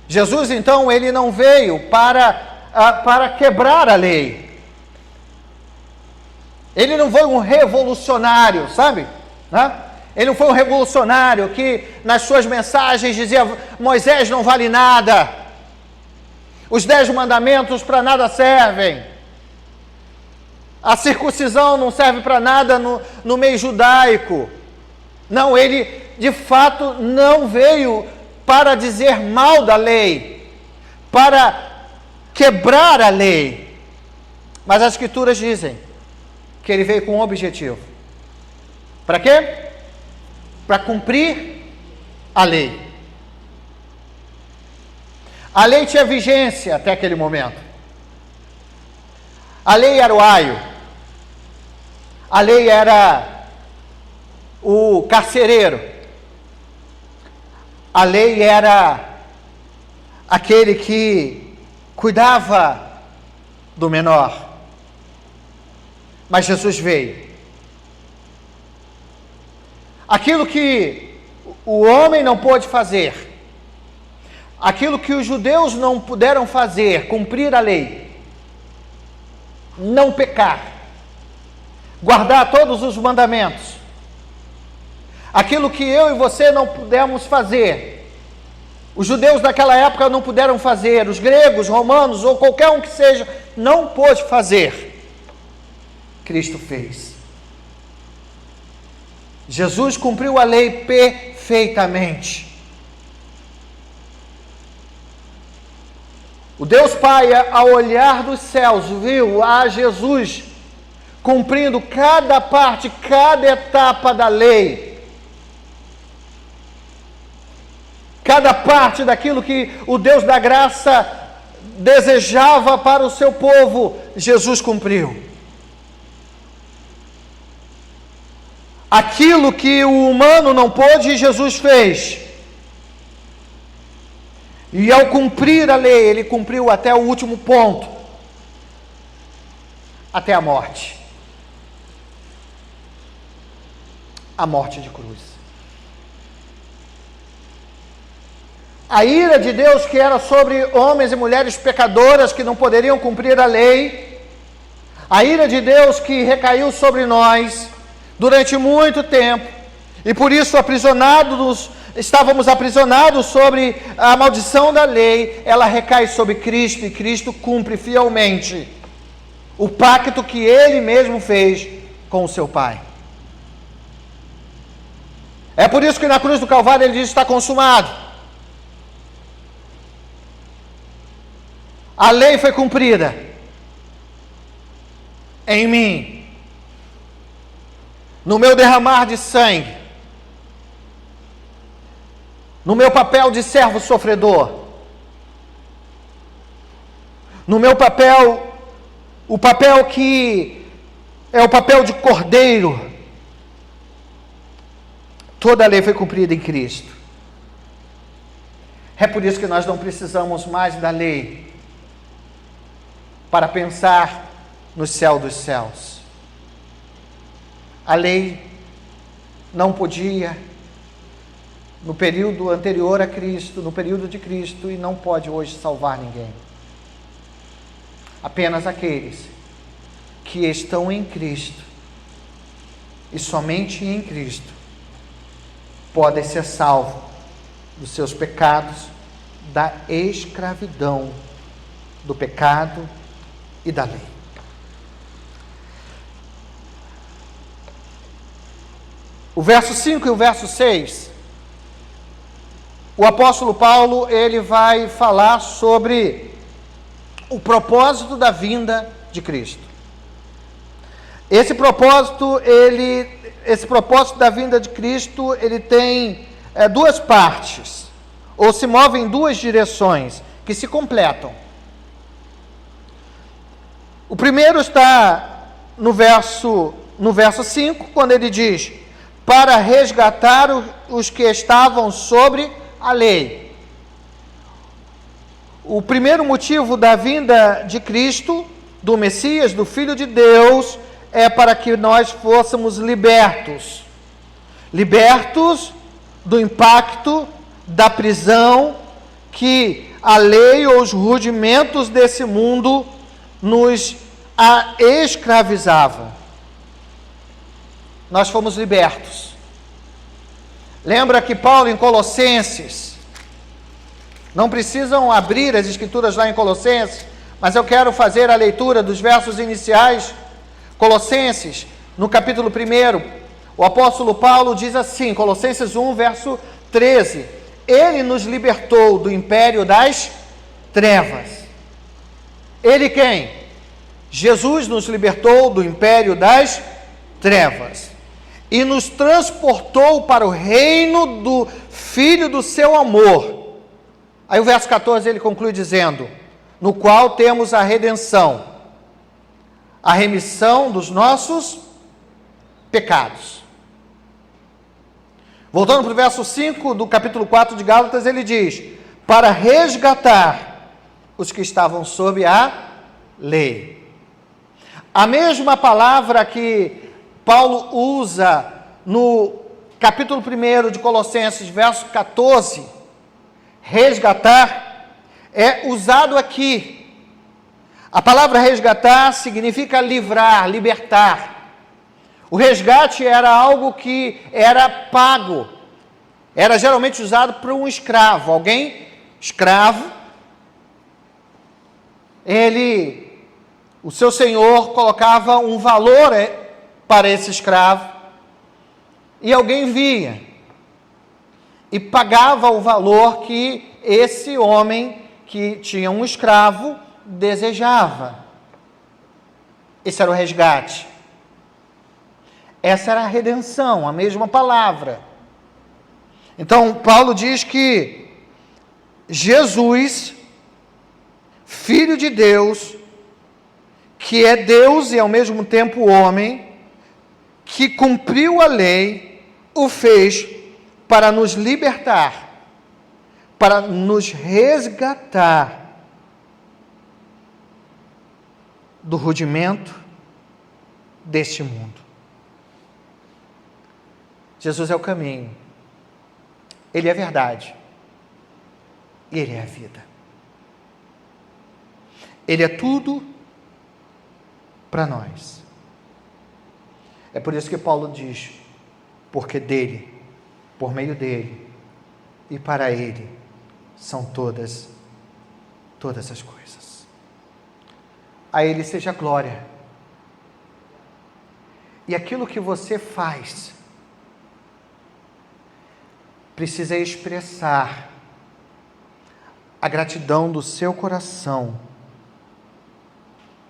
Jesus então, ele não veio para quebrar a lei. Ele não foi um revolucionário, sabe? Ele não foi um revolucionário que nas suas mensagens dizia: Moisés não vale nada, os 10 mandamentos para nada servem, a circuncisão não serve para nada no meio judaico. Não, ele de fato não veio para dizer mal da lei, para quebrar a lei, mas as escrituras dizem que ele veio com um objetivo. Para quê? Para cumprir a lei. A lei tinha vigência até aquele momento. A lei era o aio. A lei era o carcereiro. A lei era aquele que cuidava do menor. Mas Jesus veio. Aquilo que o homem não pôde fazer, aquilo que os judeus não puderam fazer, cumprir a lei, não pecar, guardar todos os mandamentos, aquilo que eu e você não pudemos fazer, os judeus daquela época não puderam fazer, os gregos, romanos ou qualquer um que seja, não pôde fazer, Cristo fez. Jesus cumpriu a lei perfeitamente. O Deus Pai, ao olhar dos céus, viu a Jesus cumprindo cada parte, cada etapa da lei. Cada parte daquilo que o Deus da graça desejava para o seu povo, Jesus cumpriu. Aquilo que o humano não pôde, Jesus fez. E ao cumprir a lei, ele cumpriu até o último ponto. Até a morte. A morte de cruz. A ira de Deus que era sobre homens e mulheres pecadoras que não poderiam cumprir a lei. A ira de Deus que recaiu sobre nós durante muito tempo, e por isso estávamos aprisionados sobre a maldição da lei, ela recai sobre Cristo, e Cristo cumpre fielmente o pacto que Ele mesmo fez com o seu Pai. É por isso que na cruz do Calvário Ele diz: está consumado. A lei foi cumprida em mim, no meu derramar de sangue, no meu papel de servo sofredor, no meu papel, o papel que é o papel de cordeiro. Toda a lei foi cumprida em Cristo. É por isso que nós não precisamos mais da lei para pensar no céu dos céus. A lei não podia, no período anterior a Cristo, no período de Cristo, e não pode hoje salvar ninguém. Apenas aqueles que estão em Cristo, e somente em Cristo, podem ser salvos dos seus pecados, da escravidão, do pecado e da lei. O verso 5 e o verso 6, o apóstolo Paulo, ele vai falar sobre o propósito da vinda de Cristo. Esse propósito da vinda de Cristo, ele tem duas partes, ou se move em duas direções, que se completam. O primeiro está no verso 5, quando ele diz, para resgatar os que estavam sobre a lei. O primeiro motivo da vinda de Cristo, do Messias, do Filho de Deus, é para que nós fôssemos libertos. Libertos do impacto da prisão que a lei ou os rudimentos desse mundo nos escravizavam. Nós fomos libertos. Lembra que Paulo em Colossenses, não precisam abrir as escrituras lá em Colossenses, mas eu quero fazer a leitura dos versos iniciais. Colossenses, no capítulo 1, o apóstolo Paulo diz assim, Colossenses 1, verso 13, ele nos libertou do império das trevas. Ele quem? Jesus nos libertou do império das trevas e nos transportou para o reino do Filho do seu amor. Aí o verso 14 ele conclui dizendo, no qual temos a redenção, a remissão dos nossos pecados. Voltando para o verso 5 do capítulo 4 de Gálatas, ele diz, para resgatar os que estavam sob a lei. A mesma palavra que Paulo usa no capítulo 1 de Colossenses, verso 14, resgatar, é usado aqui. A palavra resgatar significa livrar, libertar. O resgate era algo que era pago. Era geralmente usado por um escravo. Alguém, escravo, o seu senhor colocava um valor para esse escravo e alguém via e pagava o valor que esse homem que tinha um escravo desejava. Esse era o resgate. Essa era a redenção, a mesma palavra. Então, Paulo diz que Jesus, Filho de Deus, que é Deus e ao mesmo tempo homem, que cumpriu a lei, o fez para nos libertar, para nos resgatar do rudimento deste mundo. Jesus é o caminho, Ele é a verdade e Ele é a vida. Ele é tudo para nós. É por isso que Paulo diz, porque dele, por meio dele e para ele são todas as coisas. A ele seja glória. E aquilo que você faz precisa expressar a gratidão do seu coração,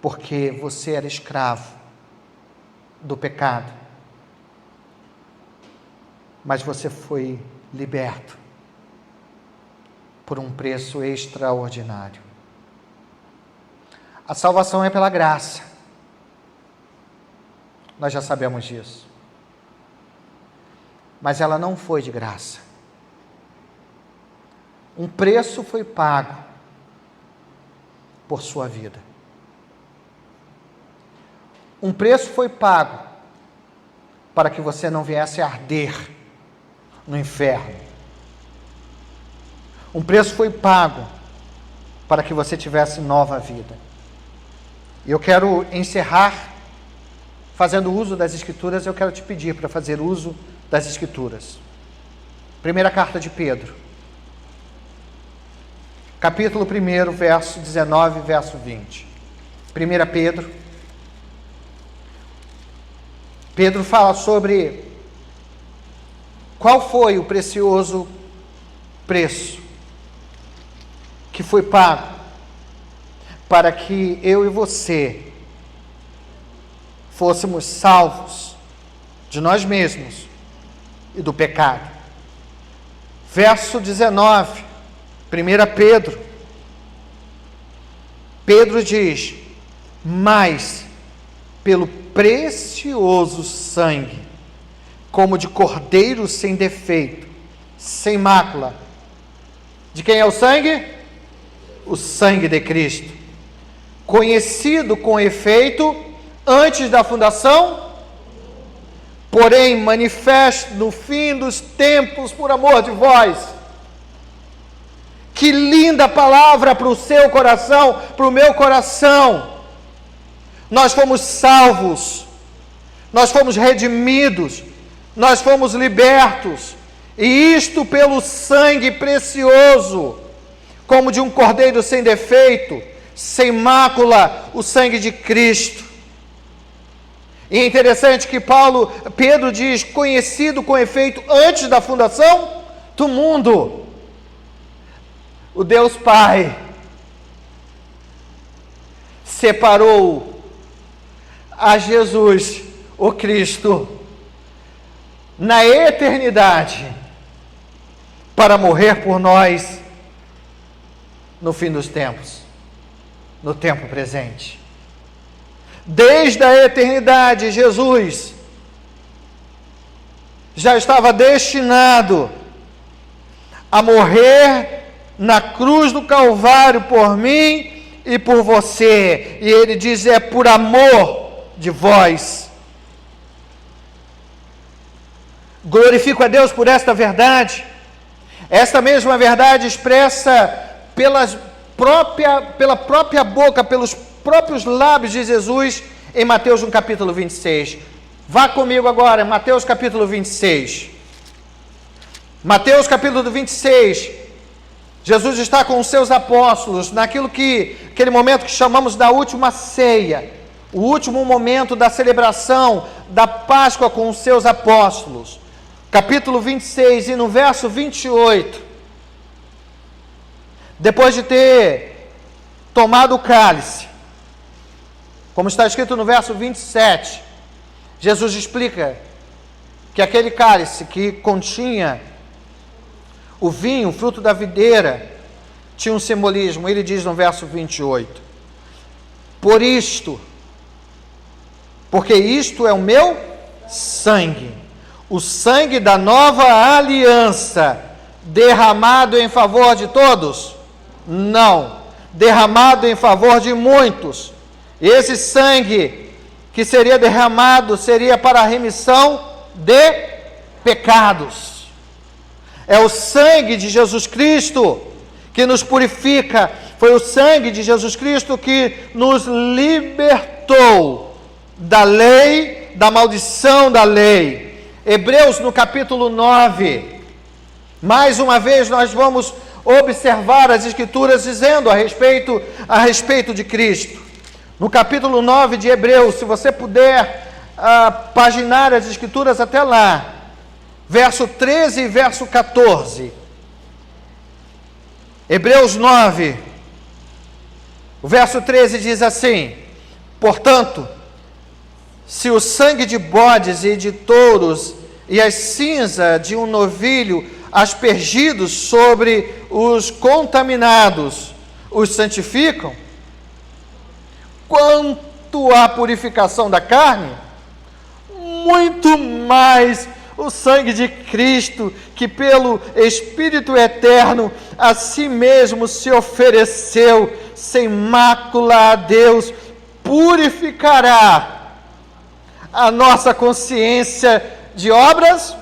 porque você era escravo do pecado, mas você foi liberto por um preço extraordinário. A salvação é pela graça, nós já sabemos disso, mas ela não foi de graça. Um preço foi pago por sua vida. Um preço foi pago para que você não viesse a arder no inferno. Um preço foi pago para que você tivesse nova vida. E eu quero encerrar fazendo uso das Escrituras. Eu quero te pedir para fazer uso das Escrituras. Primeira carta de Pedro, capítulo 1, verso 19, verso 20. 1 Pedro. Pedro fala sobre qual foi o precioso preço que foi pago para que eu e você fôssemos salvos de nós mesmos e do pecado. Verso 19, 1 Pedro. Pedro diz: mas pelo precioso sangue, como de cordeiro sem defeito, sem mácula. De quem é o sangue? O sangue de Cristo, conhecido com efeito antes da fundação, porém manifesto no fim dos tempos por amor de vós. Que linda palavra para o seu coração, para o meu coração. Nós fomos salvos, nós fomos redimidos, nós fomos libertos, e isto pelo sangue precioso, como de um cordeiro sem defeito, sem mácula, o sangue de Cristo. E é interessante que Pedro diz, conhecido com efeito antes da fundação do mundo. O Deus Pai separou a Jesus, o Cristo, na eternidade, para morrer por nós no fim dos tempos, no tempo presente. Desde a eternidade, Jesus já estava destinado a morrer na cruz do Calvário por mim e por você. E ele diz: é por amor de vós. Glorifico a Deus por esta verdade. Esta mesma verdade expressa pela própria boca, pelos próprios lábios de Jesus em Mateus no capítulo 26. Vá comigo agora, Mateus capítulo 26. Mateus capítulo 26. Jesus está com os seus apóstolos naquele momento que chamamos da última ceia, o último momento da celebração da Páscoa com os seus apóstolos. Capítulo 26 e no verso 28, depois de ter tomado o cálice, como está escrito no verso 27, Jesus explica que aquele cálice que continha o vinho, o fruto da videira, tinha um simbolismo. Ele diz no verso 28, porque isto é o meu sangue, o sangue da nova aliança, derramado em favor de todos? Não, derramado em favor de muitos. Esse sangue que seria derramado seria para a remissão de pecados. É o sangue de Jesus Cristo que nos purifica. Foi o sangue de Jesus Cristo que nos libertou da lei, da maldição da lei. Hebreus no capítulo 9. Mais uma vez nós vamos observar as Escrituras dizendo a respeito de Cristo. No capítulo 9 de Hebreus, se você puder paginar as Escrituras até lá, verso 13 e verso 14. Hebreus 9, o verso 13 diz assim: portanto, se o sangue de bodes e de touros e a cinza de um novilho aspergidos sobre os contaminados os santificam, quanto à purificação da carne, muito mais o sangue de Cristo, que pelo Espírito eterno a si mesmo se ofereceu sem mácula a Deus, purificará a nossa consciência de obras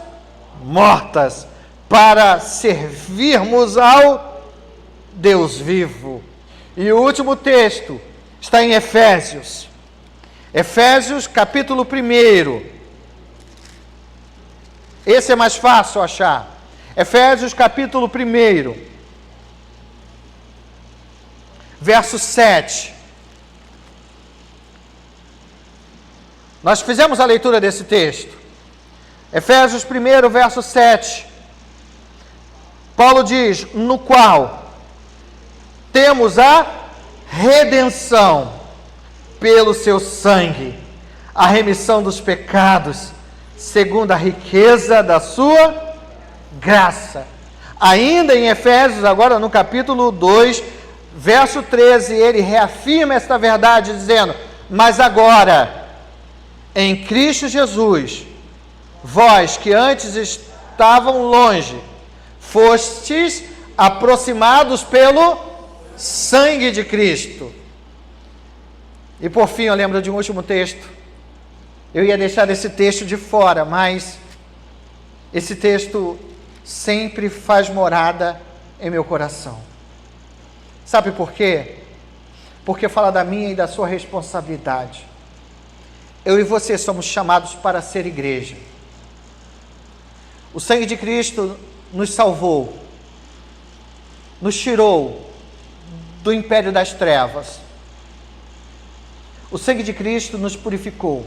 mortas, para servirmos ao Deus vivo. E o último texto está em Efésios. Efésios capítulo 1. Esse é mais fácil achar. Efésios capítulo 1, verso 7. Nós fizemos a leitura desse texto. Efésios 1, verso 7. Paulo diz, no qual temos a redenção pelo seu sangue, a remissão dos pecados, segundo a riqueza da sua graça. Ainda em Efésios, agora no capítulo 2, verso 13, ele reafirma esta verdade, dizendo, mas agora, em Cristo Jesus, vós que antes estavam longe, fostes aproximados pelo sangue de Cristo. E por fim, eu lembro de um último texto. Eu ia deixar esse texto de fora, mas esse texto sempre faz morada em meu coração. Sabe por quê? Porque fala da minha e da sua responsabilidade. Eu e você somos chamados para ser igreja. O sangue de Cristo nos salvou, nos tirou do império das trevas. O sangue de Cristo nos purificou.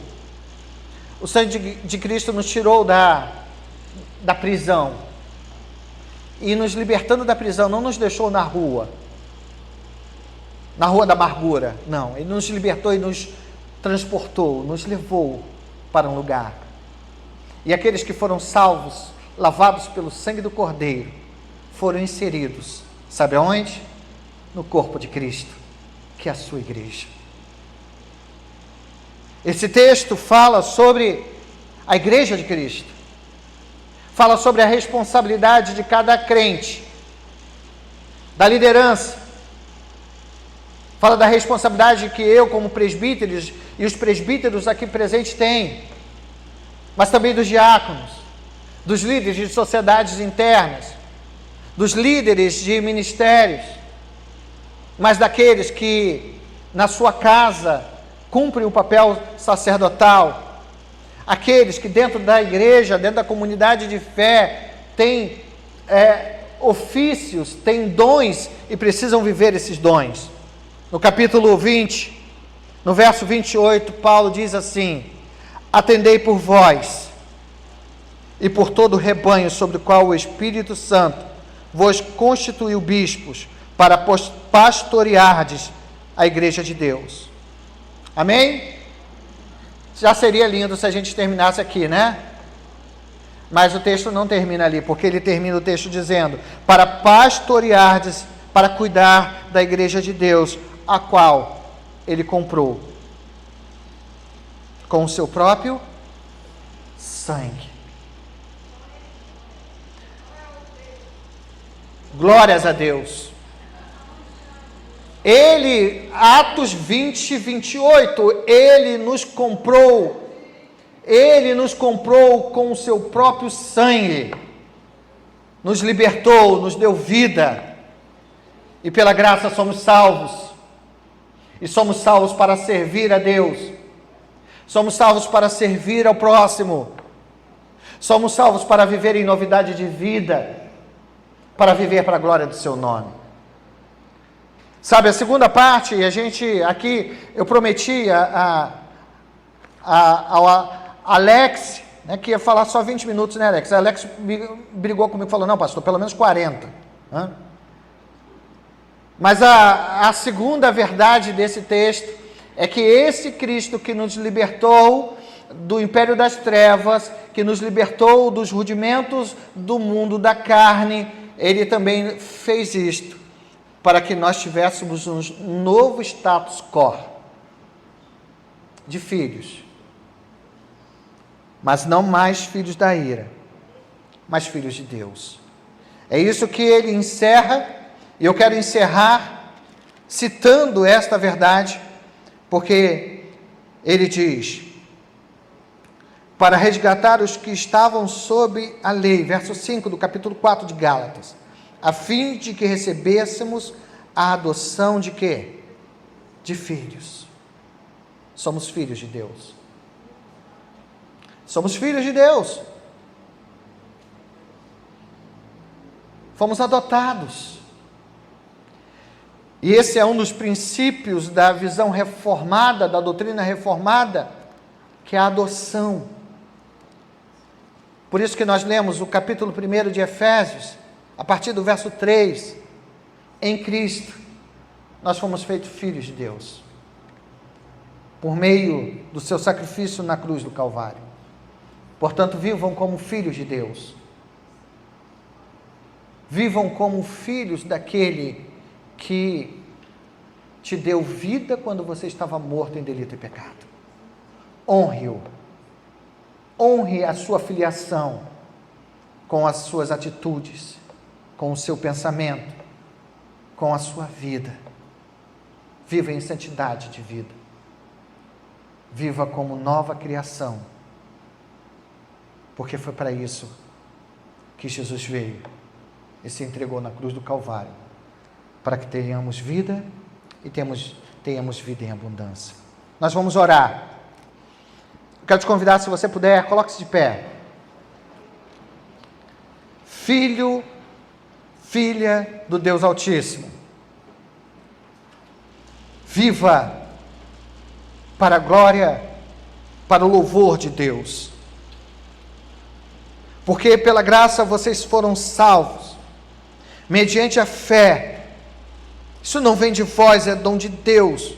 O sangue de Cristo nos tirou da prisão. E nos libertando da prisão, não nos deixou na rua da amargura. Não, Ele nos libertou e nos transportou, nos levou para um lugar. E aqueles que foram salvos, lavados pelo sangue do Cordeiro, foram inseridos, sabe aonde? No corpo de Cristo, que é a sua igreja. Esse texto fala sobre a igreja de Cristo, fala sobre a responsabilidade de cada crente, da liderança, fala da responsabilidade que eu, como presbíteros, e os presbíteros aqui presentes têm, mas também dos diáconos, dos líderes de sociedades internas, dos líderes de ministérios, mas daqueles que na sua casa cumprem o papel sacerdotal, aqueles que dentro da igreja, dentro da comunidade de fé, têm ofícios, têm dons e precisam viver esses dons. No capítulo 20, no verso 28, Paulo diz assim, atendei por vós e por todo o rebanho sobre o qual o Espírito Santo vos constituiu bispos para pastoreardes a igreja de Deus. Amém? Já seria lindo se a gente terminasse aqui, né? Mas o texto não termina ali, porque ele termina o texto dizendo, para pastoreardes, para cuidar da igreja de Deus, a qual ele comprou com o seu próprio sangue. Glórias a Deus. Ele, Atos 20, 28, ele nos comprou com o seu próprio sangue, nos libertou, nos deu vida, e pela graça somos salvos, e somos salvos para servir a Deus, somos salvos para servir ao próximo, somos salvos para viver em novidade de vida, para viver para a glória do seu nome. Sabe, a segunda parte, e a gente aqui, eu prometi ao Alex, né, que ia falar só 20 minutos, né, Alex? A Alex brigou comigo e falou, não, pastor, pelo menos 40. Né? Mas a segunda verdade desse texto é que esse Cristo que nos libertou do império das trevas, que nos libertou dos rudimentos do mundo da carne, ele também fez isto para que nós tivéssemos um novo status quo de filhos, mas não mais filhos da ira, mas filhos de Deus. É isso que ele encerra, e eu quero encerrar citando esta verdade, porque ele diz, para resgatar os que estavam sob a lei, verso 5 do capítulo 4 de Gálatas, a fim de que recebêssemos a adoção de quê? De filhos. Somos filhos de Deus. Somos filhos de Deus. Fomos adotados. E esse é um dos princípios da visão reformada, da doutrina reformada, que é a adoção. Por isso que nós lemos o capítulo 1 de Efésios, a partir do verso 3, em Cristo, nós fomos feitos filhos de Deus, por meio do seu sacrifício na cruz do Calvário. Portanto, vivam como filhos de Deus. Vivam como filhos daquele que te deu vida quando você estava morto em delito e pecado. Honre-o. Honre a sua filiação com as suas atitudes, com o seu pensamento, com a sua vida. Viva em santidade de vida. Viva como nova criação. Porque foi para isso que Jesus veio e se entregou na cruz do Calvário, para que tenhamos vida e tenhamos vida em abundância. Nós vamos orar. Quero te convidar, se você puder, coloque-se de pé. Filho, filha do Deus Altíssimo, viva para a glória, para o louvor de Deus. Porque pela graça vocês foram salvos, mediante a fé. Isso não vem de vós, é dom de Deus,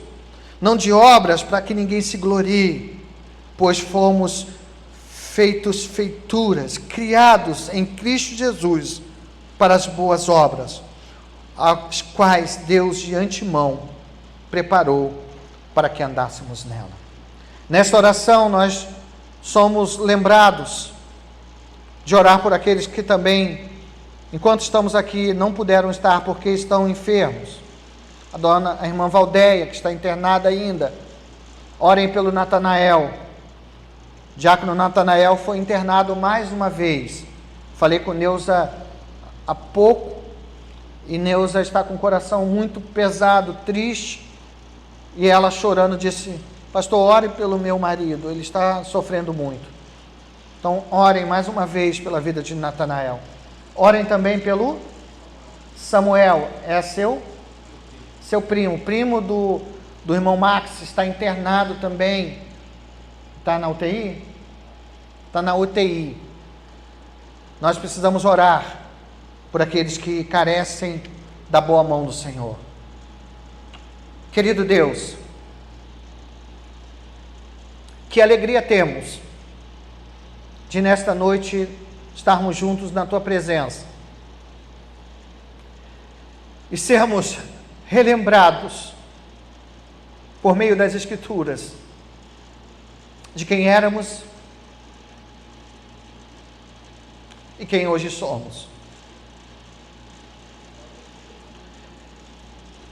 não de obras para que ninguém se glorie, pois fomos feitos feituras, criados em Cristo Jesus para as boas obras, as quais Deus de antemão preparou para que andássemos nela. Nesta oração nós somos lembrados de orar por aqueles que também, enquanto estamos aqui, não puderam estar porque estão enfermos. A irmã Valdeia, que está internada ainda. Orem pelo Natanael. Diácono Natanael foi internado mais uma vez. Falei com Neuza há pouco, e Neuza está com o coração muito pesado, triste, e ela chorando disse: pastor, ore pelo meu marido, ele está sofrendo muito. Então orem mais uma vez pela vida de Natanael. Orem também pelo Samuel, é seu primo do irmão Max, está internado também. Está na UTI? Está na UTI. Nós precisamos orar por aqueles que carecem da boa mão do Senhor. Querido Deus, que alegria temos de nesta noite estarmos juntos na Tua presença e sermos relembrados por meio das Escrituras de quem éramos e quem hoje somos.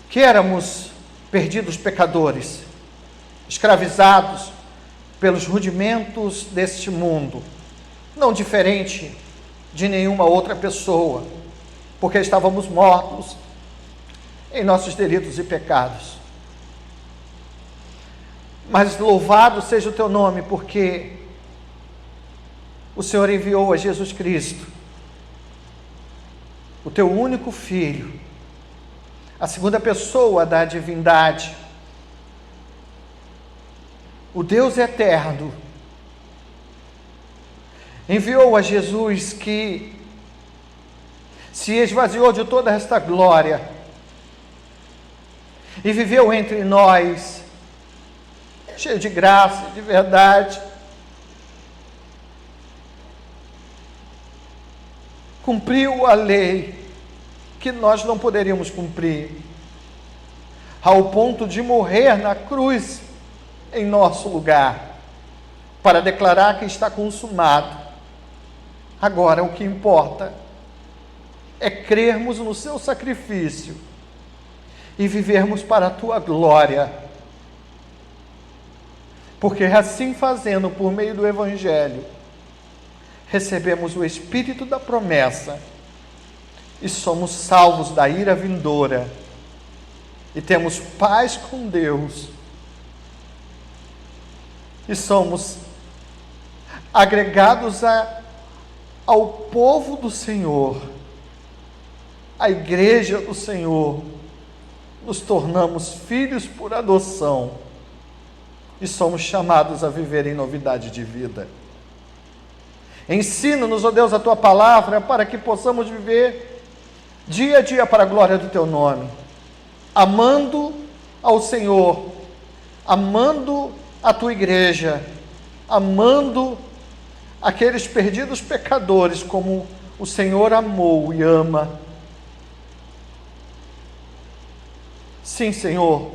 Que éramos perdidos pecadores, escravizados pelos rudimentos deste mundo, não diferente de nenhuma outra pessoa, porque estávamos mortos em nossos delitos e pecados. Mas louvado seja o Teu nome, porque o Senhor enviou a Jesus Cristo, o Teu único Filho, a segunda pessoa da divindade, o Deus eterno, enviou a Jesus, que se esvaziou de toda esta glória e viveu entre nós, cheio de graça e de verdade, cumpriu a lei que nós não poderíamos cumprir, ao ponto de morrer na cruz em nosso lugar, para declarar que está consumado. Agora, o que importa é crermos no seu sacrifício e vivermos para a Tua glória, porque assim fazendo, por meio do Evangelho, recebemos o Espírito da promessa e somos salvos da ira vindoura e temos paz com Deus e somos agregados ao povo do Senhor, à igreja do Senhor. Nos tornamos filhos por adoção e somos chamados a viver em novidade de vida. Ensina-nos, ó Deus, a Tua palavra, para que possamos viver dia a dia para a glória do teu nome, amando ao Senhor, amando a tua igreja, amando aqueles perdidos pecadores como o Senhor amou e ama. Sim, Senhor,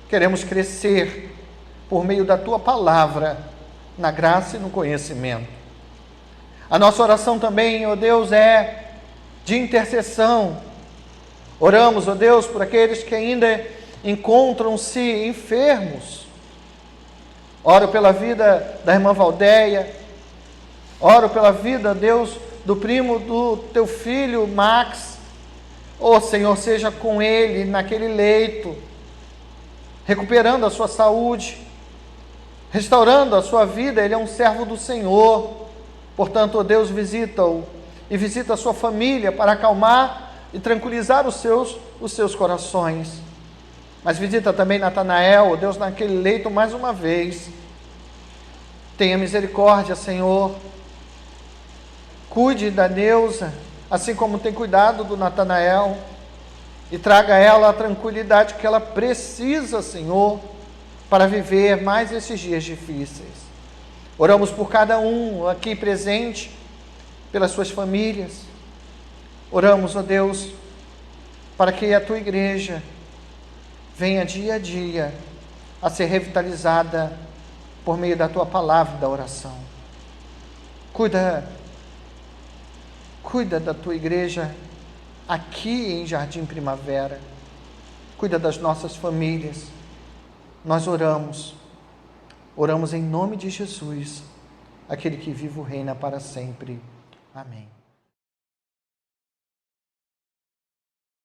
queremos crescer por meio da tua palavra, na graça e no conhecimento. A nossa oração também, ó Deus, é de intercessão. Oramos, ó Deus, por aqueles que ainda encontram-se enfermos. Oro pela vida da irmã Valdeia. Oro pela vida, Deus, do primo do teu filho, Max. Ó Senhor, seja com ele naquele leito, recuperando a sua saúde, restaurando a sua vida. Ele é um servo do Senhor. Portanto, ó Deus, visita-o e visita a sua família para acalmar e tranquilizar os seus corações. Mas visita também Natanael, ó Deus, naquele leito mais uma vez. Tenha misericórdia, Senhor. Cuide da Neuza, assim como tem cuidado do Natanael, e traga a ela a tranquilidade que ela precisa, Senhor, para viver mais esses dias difíceis. Oramos por cada um aqui presente, pelas suas famílias. Oramos, ó Deus, para que a tua igreja venha dia a dia a ser revitalizada por meio da tua palavra e da oração. Cuida da tua igreja aqui em Jardim Primavera. Cuida das nossas famílias. Nós oramos em nome de Jesus, aquele que vive e reina para sempre. Amém.